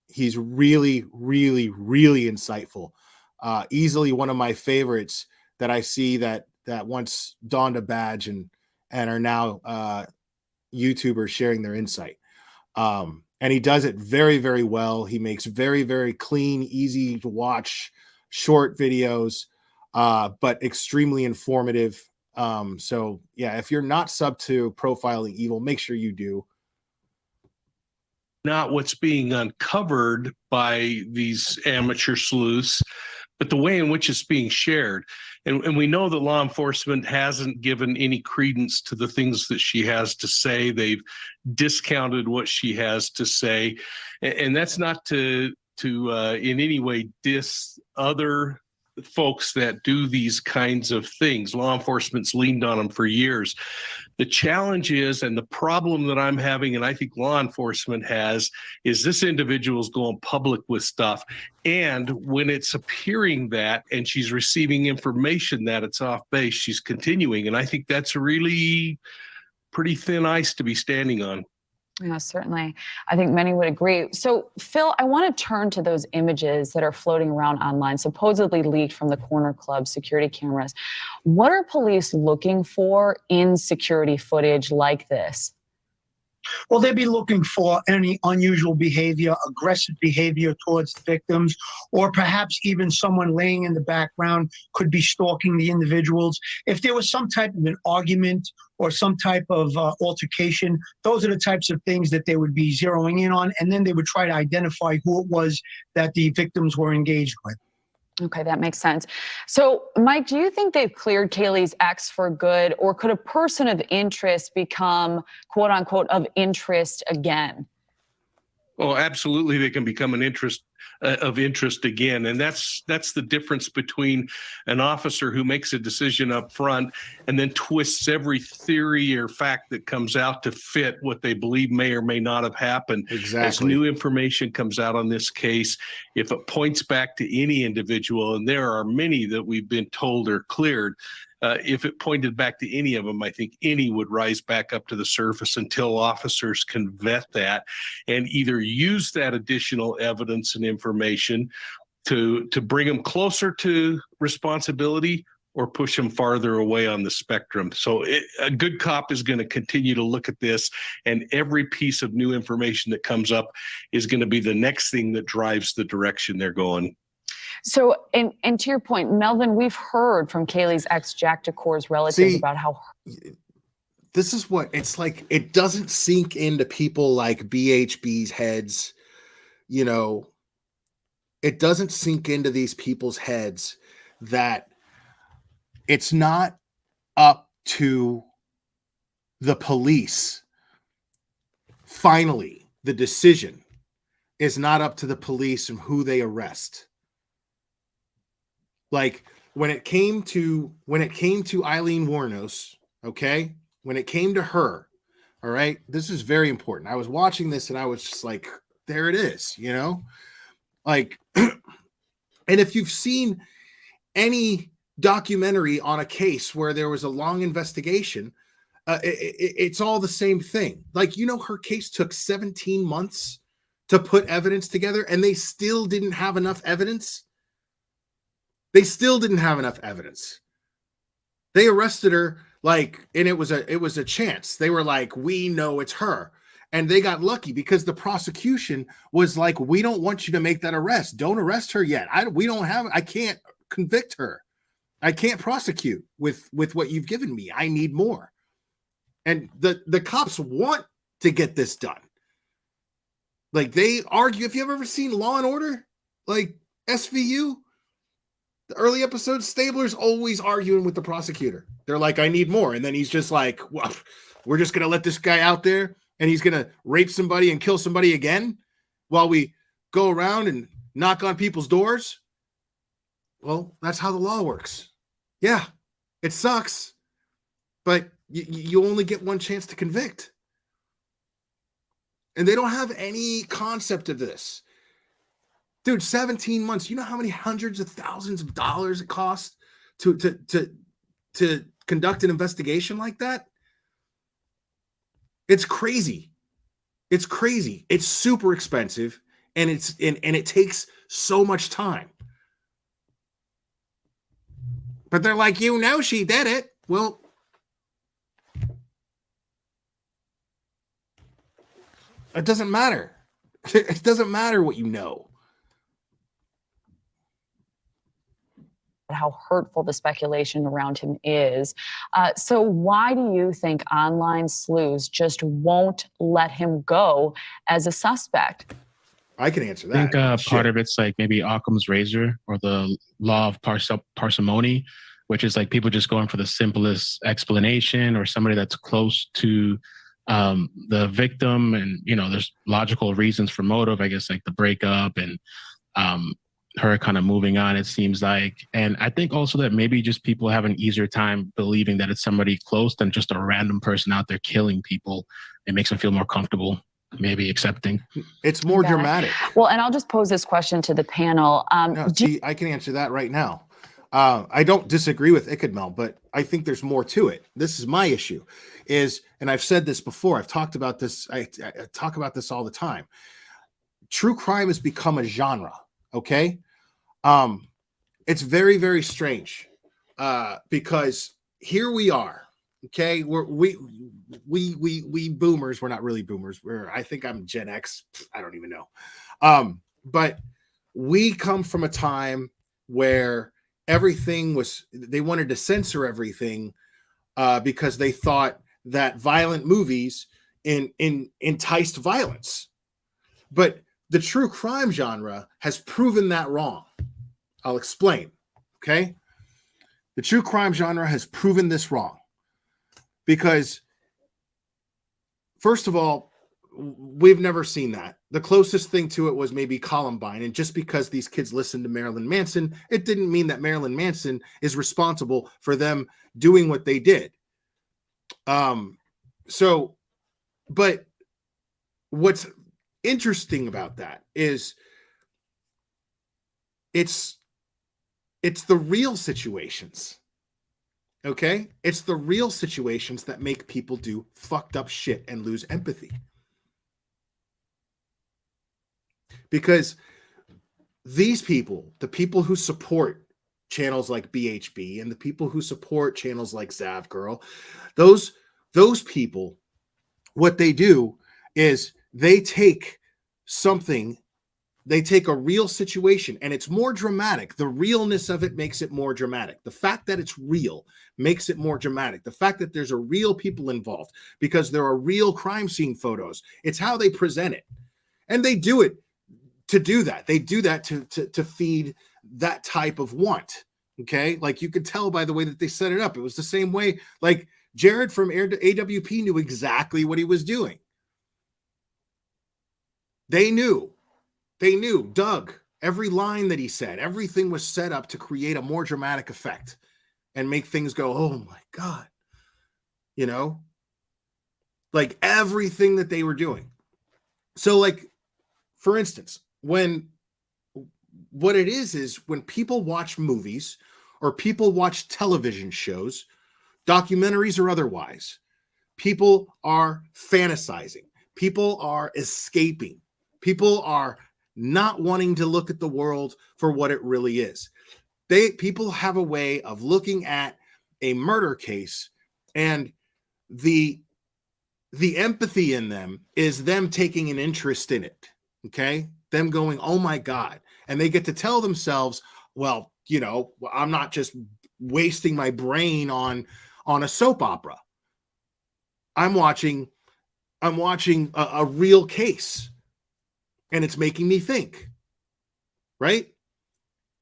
He's really, really, really insightful. Easily one of my favorites that I see that once donned a badge and are now YouTubers sharing their insight. And he does it very, very well. He makes very, very clean, easy to watch short videos. but extremely informative. So yeah, if you're not sub to Profiling Evil, make sure you do. Not what's being uncovered by these amateur sleuths, but the way in which it's being shared. And we know that law enforcement hasn't given any credence to the things that she has to say. They've discounted what she has to say. And that's not to in any way diss other folks that do these kinds of things. Law enforcement's leaned on them for years. The challenge is, and the problem that I'm having, and I think law enforcement has, is this individual's going public with stuff. And when it's appearing that, and she's receiving information that it's off base, she's continuing. And I think that's really pretty thin ice to be standing on. Yeah, certainly. I think many would agree. So, Phil, I want to turn to those images that are floating around online, supposedly leaked from the Corner Club security cameras. What are police looking for in security footage like this? Well, they'd be looking for any unusual behavior, aggressive behavior towards the victims, or perhaps even someone laying in the background could be stalking the individuals. If there was some type of an argument or some type of altercation, those are the types of things that they would be zeroing in on, and then they would try to identify who it was that the victims were engaged with. Okay, that makes sense. So, Mike, do you think they've cleared Kaylee's ex for good, or could a person of interest become, quote unquote, of interest again? Well, absolutely, they can become an of interest again, and that's the difference between an officer who makes a decision up front and then twists every theory or fact that comes out to fit what they believe may or may not have happened. Exactly. As new information comes out on this case, if it points back to any individual, and there are many that we've been told are cleared, if it pointed back to any of them, I think any would rise back up to the surface until officers can vet that and either use that additional evidence and information to bring them closer to responsibility or push them farther away on the spectrum. So a good cop is going to continue to look at this, and every piece of new information that comes up is going to be the next thing that drives the direction they're going. So, and to your point, Melvin, we've heard from Kaylee's ex, Jack DeCour's relatives about how... This is what it's like. It doesn't sink into people like BHB's heads. You know, it doesn't sink into these people's heads that it's not up to the police. Finally, the decision is not up to the police and who they arrest. Like when it came to Eileen Wuornos, okay, when it came to her, all right, this is very important. I was watching this and I was just like, there it is, you know, like, and if you've seen any documentary on a case where there was a long investigation, it's all the same thing. Like, you know, her case took 17 months to put evidence together, and they still didn't have enough evidence. They still didn't have enough evidence. They arrested her like, and it was a chance. They were like, we know it's her. And they got lucky because the prosecution was like, we don't want you to make that arrest. Don't arrest her yet. I can't convict her. I can't prosecute with what you've given me. I need more. And the cops want to get this done. Like, they argue. If you've ever seen Law and Order, like SVU, the early episodes, Stabler's always arguing with the prosecutor. They're like, I need more. And then he's just like, well, we're just going to let this guy out there and he's going to rape somebody and kill somebody again while we go around and knock on people's doors. Well, that's how the law works. Yeah, it sucks, but you only get one chance to convict. And they don't have any concept of this. Dude, 17 months. You know how many hundreds of thousands of dollars it costs to conduct an investigation like that? It's crazy. It's crazy. It's super expensive, and it takes so much time. But they're like, you know, she did it. Well, it doesn't matter. It doesn't matter what you know. how hurtful the speculation around him is. So why do you think online sleuths just won't let him go as a suspect? I can answer I that. think part of it's like maybe Occam's razor or the law of parsimony, which is like people just going for the simplest explanation or somebody that's close to the victim. And, you know, there's logical reasons for motive, I guess, like the breakup and her kind of moving on, it seems like. And I think also that maybe just people have an easier time believing that it's somebody close than just a random person out there killing people. It makes them feel more comfortable, maybe accepting. It's more dramatic. Well, and I'll just pose this question to the panel. No, see, I can answer that right now. I don't disagree with Ikadmel, but I think there's more to it. This is my issue and I've said this before, I've talked about this. I talk about this all the time. True crime has become a genre. Okay. It's very, very strange. Because here we are. Okay. We boomers, we're not really boomers. I think I'm Gen X. I don't even know. But we come from a time where they wanted to censor everything because they thought that violent movies enticed violence. But the true crime genre has proven that wrong. I'll explain. Okay. The true crime genre has proven this wrong because, first of all, we've never seen that. The closest thing to it was maybe Columbine. And just because these kids listened to Marilyn Manson, it didn't mean that Marilyn Manson is responsible for them doing what they did. But what's interesting about that is it's the real situations. Okay? It's the real situations that make people do fucked up shit and lose empathy. Because these people, the people who support channels like BHB and the people who support channels like Zav Girl, those people, what they do is they take a real situation and it's more dramatic. The realness of it makes it more dramatic. The fact that it's real makes it more dramatic. The fact that there's a real people involved because there are real crime scene photos. It's how they present it. And they do it to do that. They do that to feed that type of want. Okay. Like you could tell by the way that they set it up. It was the same way. Like Jared from AWP knew exactly what he was doing. They knew. Doug, every line that he said, everything was set up to create a more dramatic effect and make things go, oh my God. You know, like everything that they were doing. So like, for instance, what it is when people watch movies or people watch television shows, documentaries or otherwise, people are fantasizing. People are escaping. People are not wanting to look at the world for what it really is. People have a way of looking at a murder case, and the empathy in them is them taking an interest in it. Okay. Them going, oh my God. And they get to tell themselves, well, you know, I'm not just wasting my brain on a soap opera. I'm watching a real case and it's making me think. Right.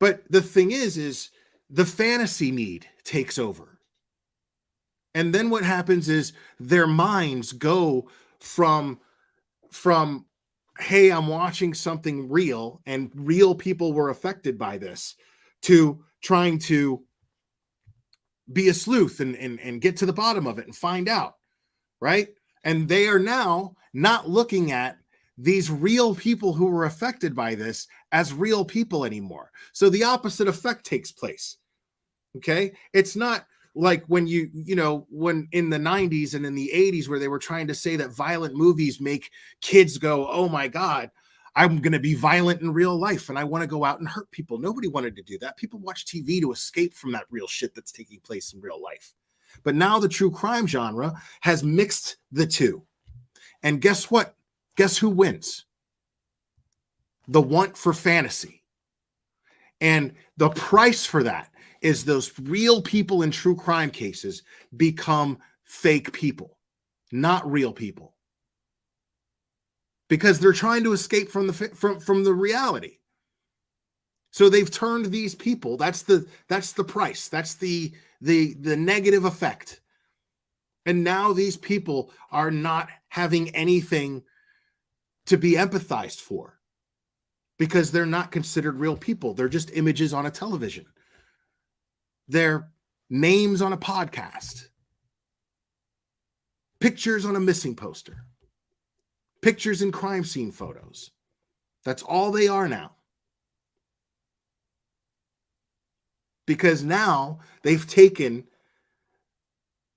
But the thing is the fantasy need takes over. And then what happens is their minds go from hey, I'm watching something real and real people were affected by this, to trying to be a sleuth and get to the bottom of it and find out, right? And they are now not looking at these real people who were affected by this as real people anymore. So the opposite effect takes place. Okay? It's not like when when in the 90s and in the 80s where they were trying to say that violent movies make kids go, oh my God, I'm going to be violent in real life and I want to go out and hurt people. Nobody wanted to do that. People watch TV to escape from that real shit that's taking place in real life. But now the true crime genre has mixed the two. And guess what? Guess who wins? The want for fantasy. And the price for that is those real people in true crime cases become fake people, not real people, because they're trying to escape from the reality. So they've turned these people. That's the price. That's the negative effect. And now these people are not having anything to be empathized for because they're not considered real people. They're just images on a television. They're names on a podcast, pictures on a missing poster, pictures in crime scene photos. That's all they are now. Because now they've taken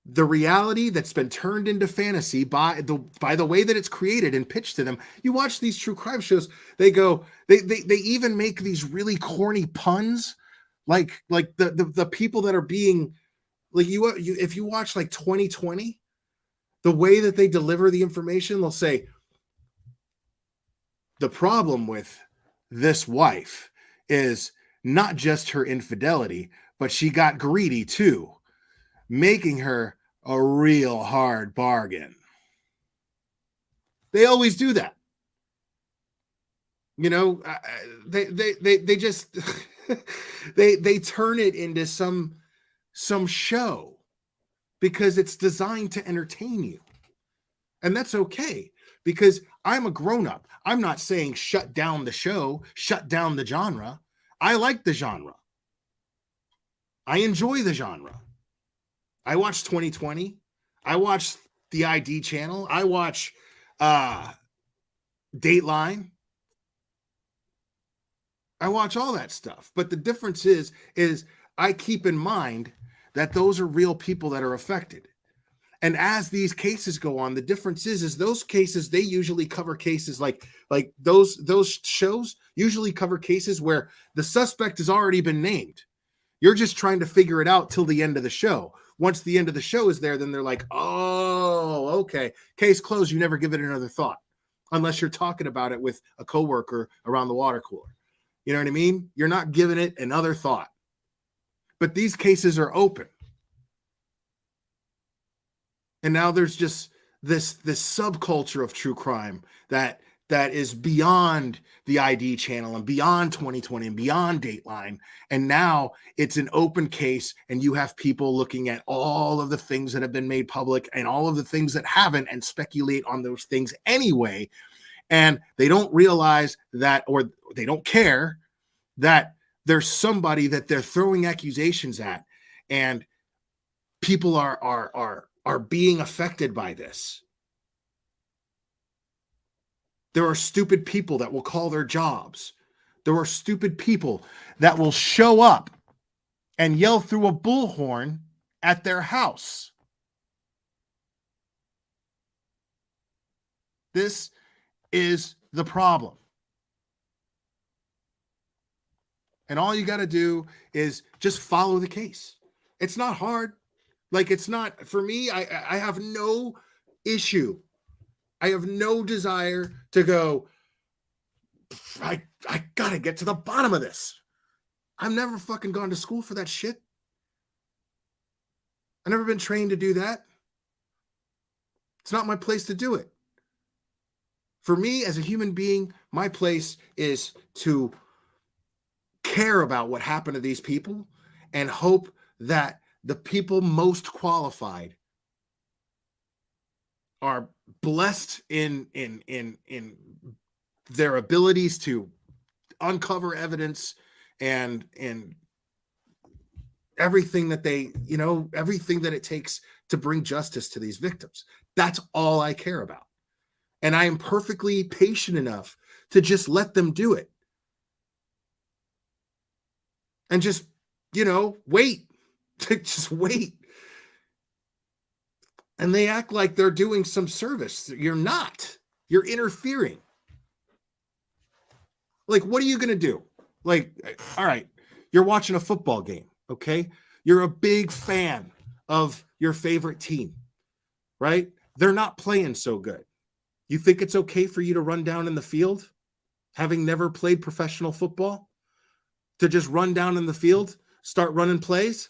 the reality that's been turned into fantasy by the way that it's created and pitched to them. You watch these true crime shows, they even make these really corny puns, like the people that are being like you if you watch like 2020, the way that they deliver the information, they'll say the problem with this wife is not just her infidelity, but she got greedy too, making her a real hard bargain. They always do that. You know, they just they turn it into some show because it's designed to entertain you. And that's okay, because I'm a grown-up. I'm not saying shut down the show, shut down the genre. I like the genre. I enjoy the genre. I watch 2020. I watch the ID channel. I watch Dateline. I watch all that stuff. But the difference is I keep in mind that those are real people that are affected. And as these cases go on, the difference is those cases, they usually cover cases like those shows usually cover cases where the suspect has already been named. You're just trying to figure it out till the end of the show. Once the end of the show is there, then they're like, oh, okay, case closed. You never give it another thought unless you're talking about it with a coworker around the water cooler. You know what I mean? You're not giving it another thought. But these cases are open. And now there's just this subculture of true crime that is beyond the ID channel and beyond 2020 and beyond Dateline. And now it's an open case, and you have people looking at all of the things that have been made public and all of the things that haven't and speculate on those things anyway. And they don't realize that, or they don't care that there's somebody that they're throwing accusations at, and people are being affected by this. There are stupid people that will call their jobs. There are stupid people that will show up and yell through a bullhorn at their house. This is the problem. And all you got to do is just follow the case. It's not hard. Like, it's not, for me, I have no issue. I have no desire to go, I got to get to the bottom of this. I've never fucking gone to school for that shit. I've never been trained to do that. It's not my place to do it. For me, as a human being, my place is to care about what happened to these people and hope that the people most qualified are blessed in their abilities to uncover evidence and everything that everything that it takes to bring justice to these victims. That's all I care about. And I am perfectly patient enough to just let them do it. And just, wait. Just wait. And they act like they're doing some service. You're not. You're interfering. Like, what are you going to do? Like, all right, you're watching a football game, okay? You're a big fan of your favorite team, right? They're not playing so good. You think it's okay for you to run down in the field, having never played professional football, to just run down in the field start running plays?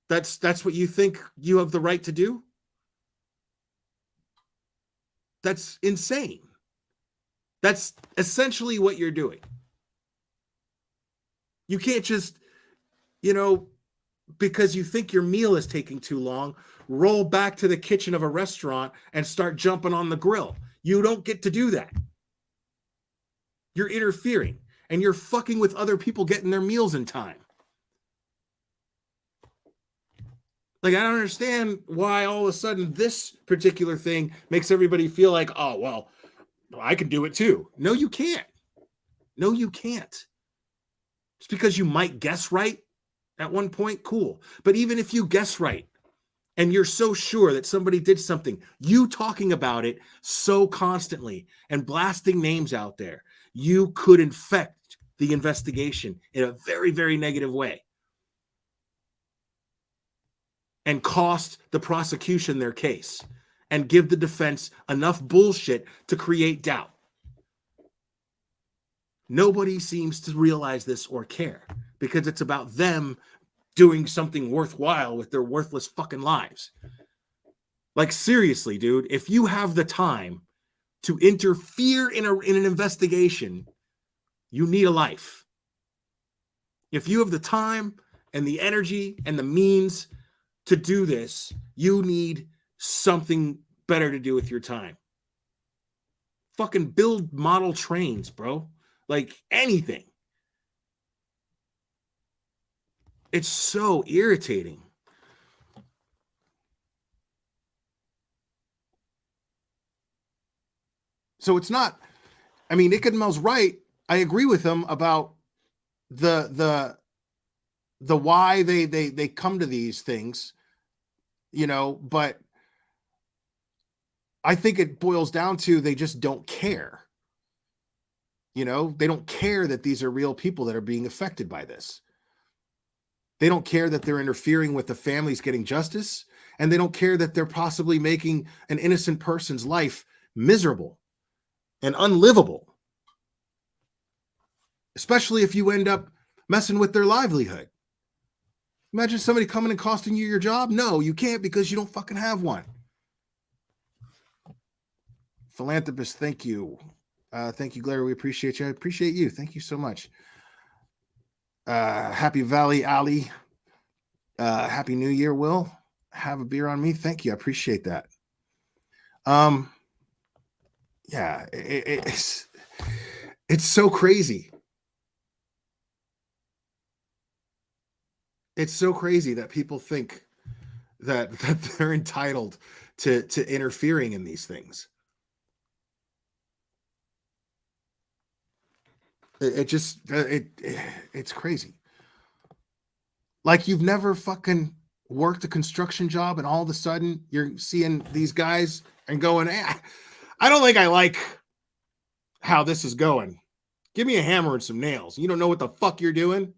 That's what you think you have the right to do? That's insane. That's essentially what you're doing. You can't just, because you think your meal is taking too long, roll back to the kitchen of a restaurant and start jumping on the grill. You don't get to do that. You're interfering and you're fucking with other people getting their meals in time. Like, I don't understand why all of a sudden this particular thing makes everybody feel like, oh, well, I can do it too. No, you can't. No, you can't. Just because you might guess right at one point, cool. But even if you guess right and you're so sure that somebody did something, you talking about it so constantly and blasting names out there, you could infect the investigation in a very, very negative way and cost the prosecution their case and give the defense enough bullshit to create doubt. Nobody seems to realize this or care because it's about them doing something worthwhile with their worthless fucking lives. Like, seriously, dude, if you have the time to interfere in an investigation, you need a life. If you have the time and the energy and the means to do this, you need something better to do with your time. Fucking build model trains, bro. Like, anything. It's so irritating. So it's not, I mean, Ickenmel's right. I agree with him about the why they come to these things, but I think it boils down to they just don't care. They don't care that these are real people that are being affected by this. They don't care that they're interfering with the families getting justice, and they don't care that they're possibly making an innocent person's life miserable and unlivable, especially if you end up messing with their livelihood. Imagine somebody coming and costing you your job. No, you can't because you don't fucking have one. Philanthropist, thank you. Thank you, Glary. We appreciate you. I appreciate you. Thank you so much. Happy Valley Alley. Happy New Year, Will. Have a beer on me. Thank you. I appreciate that. Yeah, it's so crazy. It's so crazy that people think that they're entitled to interfering in these things. It's crazy. Like, you've never fucking worked a construction job and all of a sudden you're seeing these guys and going, I don't think I like how this is going. Give me a hammer and some nails. You don't know what the fuck you're doing.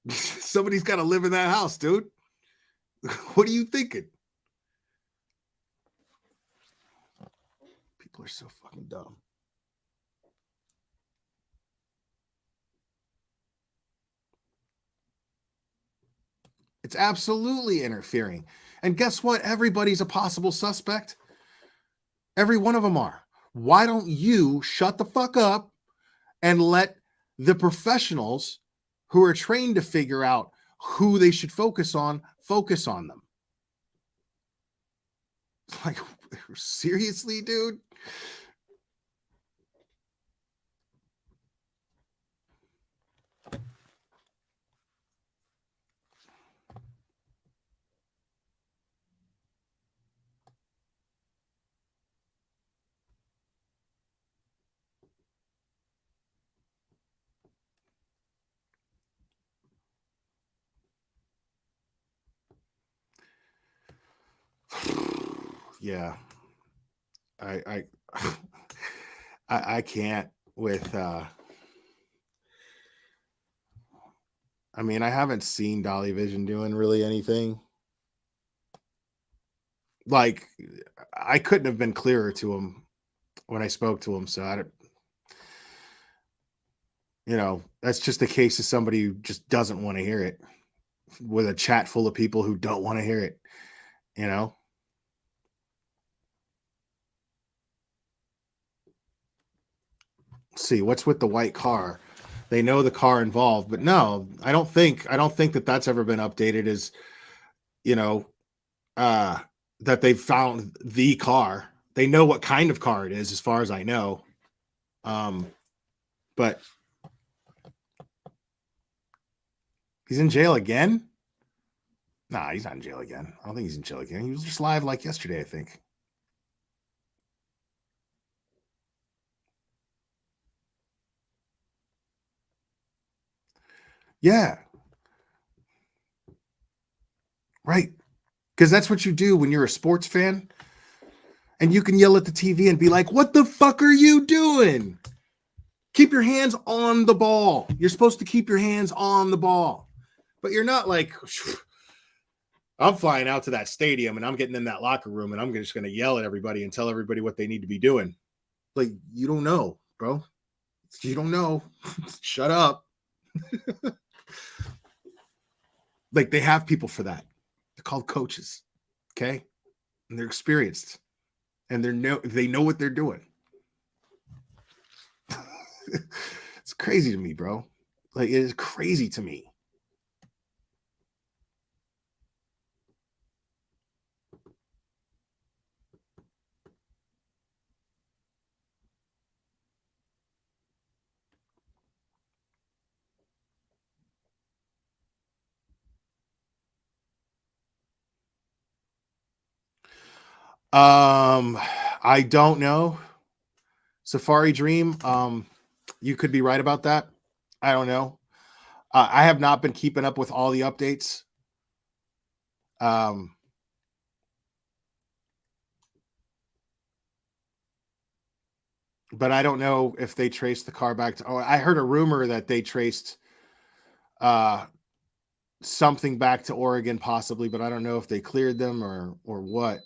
Somebody's got to live in that house, dude. What are you thinking? People are so fucking dumb. It's absolutely interfering. And guess what? Everybody's a possible suspect. Every one of them are. Why don't you shut the fuck up and let the professionals who are trained to figure out who they should focus on them? Like, seriously, dude? Yeah. I can't with I mean, I haven't seen Dolly Vision doing really anything. Like, I couldn't have been clearer to him when I spoke to him. So that's just the case of somebody who just doesn't want to hear it, with a chat full of people who don't want to hear it. See what's with the white car. They know the car involved, but no, I don't think that that's ever been updated as, that they've found the car. They know what kind of car it is, as far as I know. But he's in jail again? Nah, he's not in jail again. I don't think he's in jail again. He was just live like yesterday, I think. Yeah. Right. Because that's what you do when you're a sports fan. And you can yell at the TV and be like, what the fuck are you doing? Keep your hands on the ball. You're supposed to keep your hands on the ball. But you're not like, I'm flying out to that stadium and I'm getting in that locker room and I'm just going to yell at everybody and tell everybody what they need to be doing. Like, you don't know, bro. You don't know. Shut up. Like, they have people for that. They're called coaches. Okay? And they're experienced. And they know what they're doing. It's crazy to me, bro. Like, it is crazy to me. I don't know. Safari Dream. You could be right about that. I don't know. I have not been keeping up with all the updates. But I don't know if they traced the car back to. Oh, I heard a rumor that they traced something back to Oregon, possibly, but I don't know if they cleared them or what.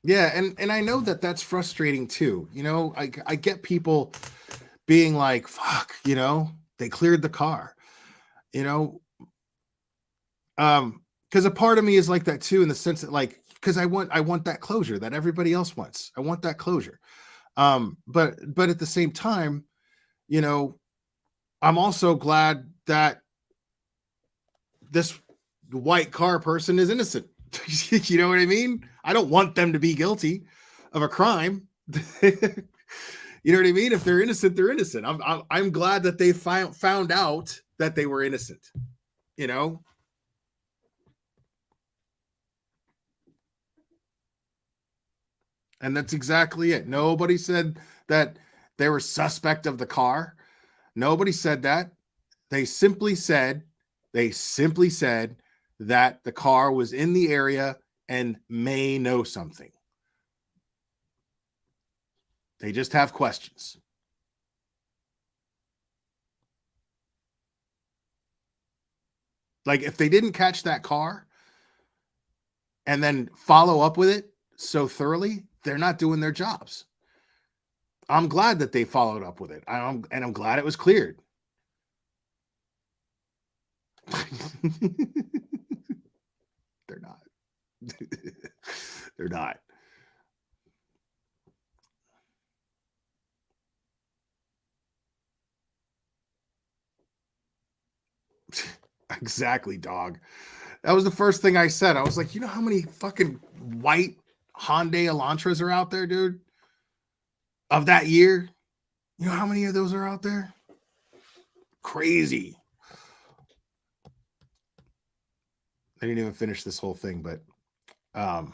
Yeah, and I know that that's frustrating too. I get people being like, "Fuck," they cleared the car. Because a part of me is like that too, in the sense that, like, because I want that closure that everybody else wants. I want that closure. But at the same time, I'm also glad that this white car person is innocent. You know what I mean? I don't want them to be guilty of a crime. You know what I mean? If they're innocent, they're innocent. I'm glad that they found out that they were innocent. And that's exactly it. Nobody said that they were suspect of the car. Nobody said that. They simply said that the car was in the area and may know something. They just have questions. Like, if they didn't catch that car and then follow up with it so thoroughly, they're not doing their jobs. I'm glad that they followed up with it. I'm glad it was cleared. They're not. They're not. Exactly, dog. That was the first thing I said. I was like, you know how many fucking white Hyundai Elantras are out there, dude? Of that year? You know how many of those are out there? Crazy. I didn't even finish this whole thing, but I'm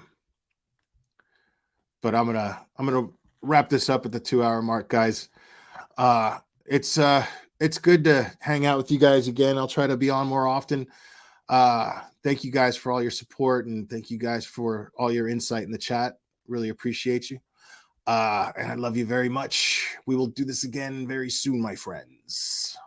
gonna wrap this up at the 2-hour mark, guys. It's good to hang out with you guys again. I'll try to be on more often. Thank you guys for all your support, and thank you guys for all your insight in the chat. Really appreciate you. And I love you very much. We will do this again very soon, my friends.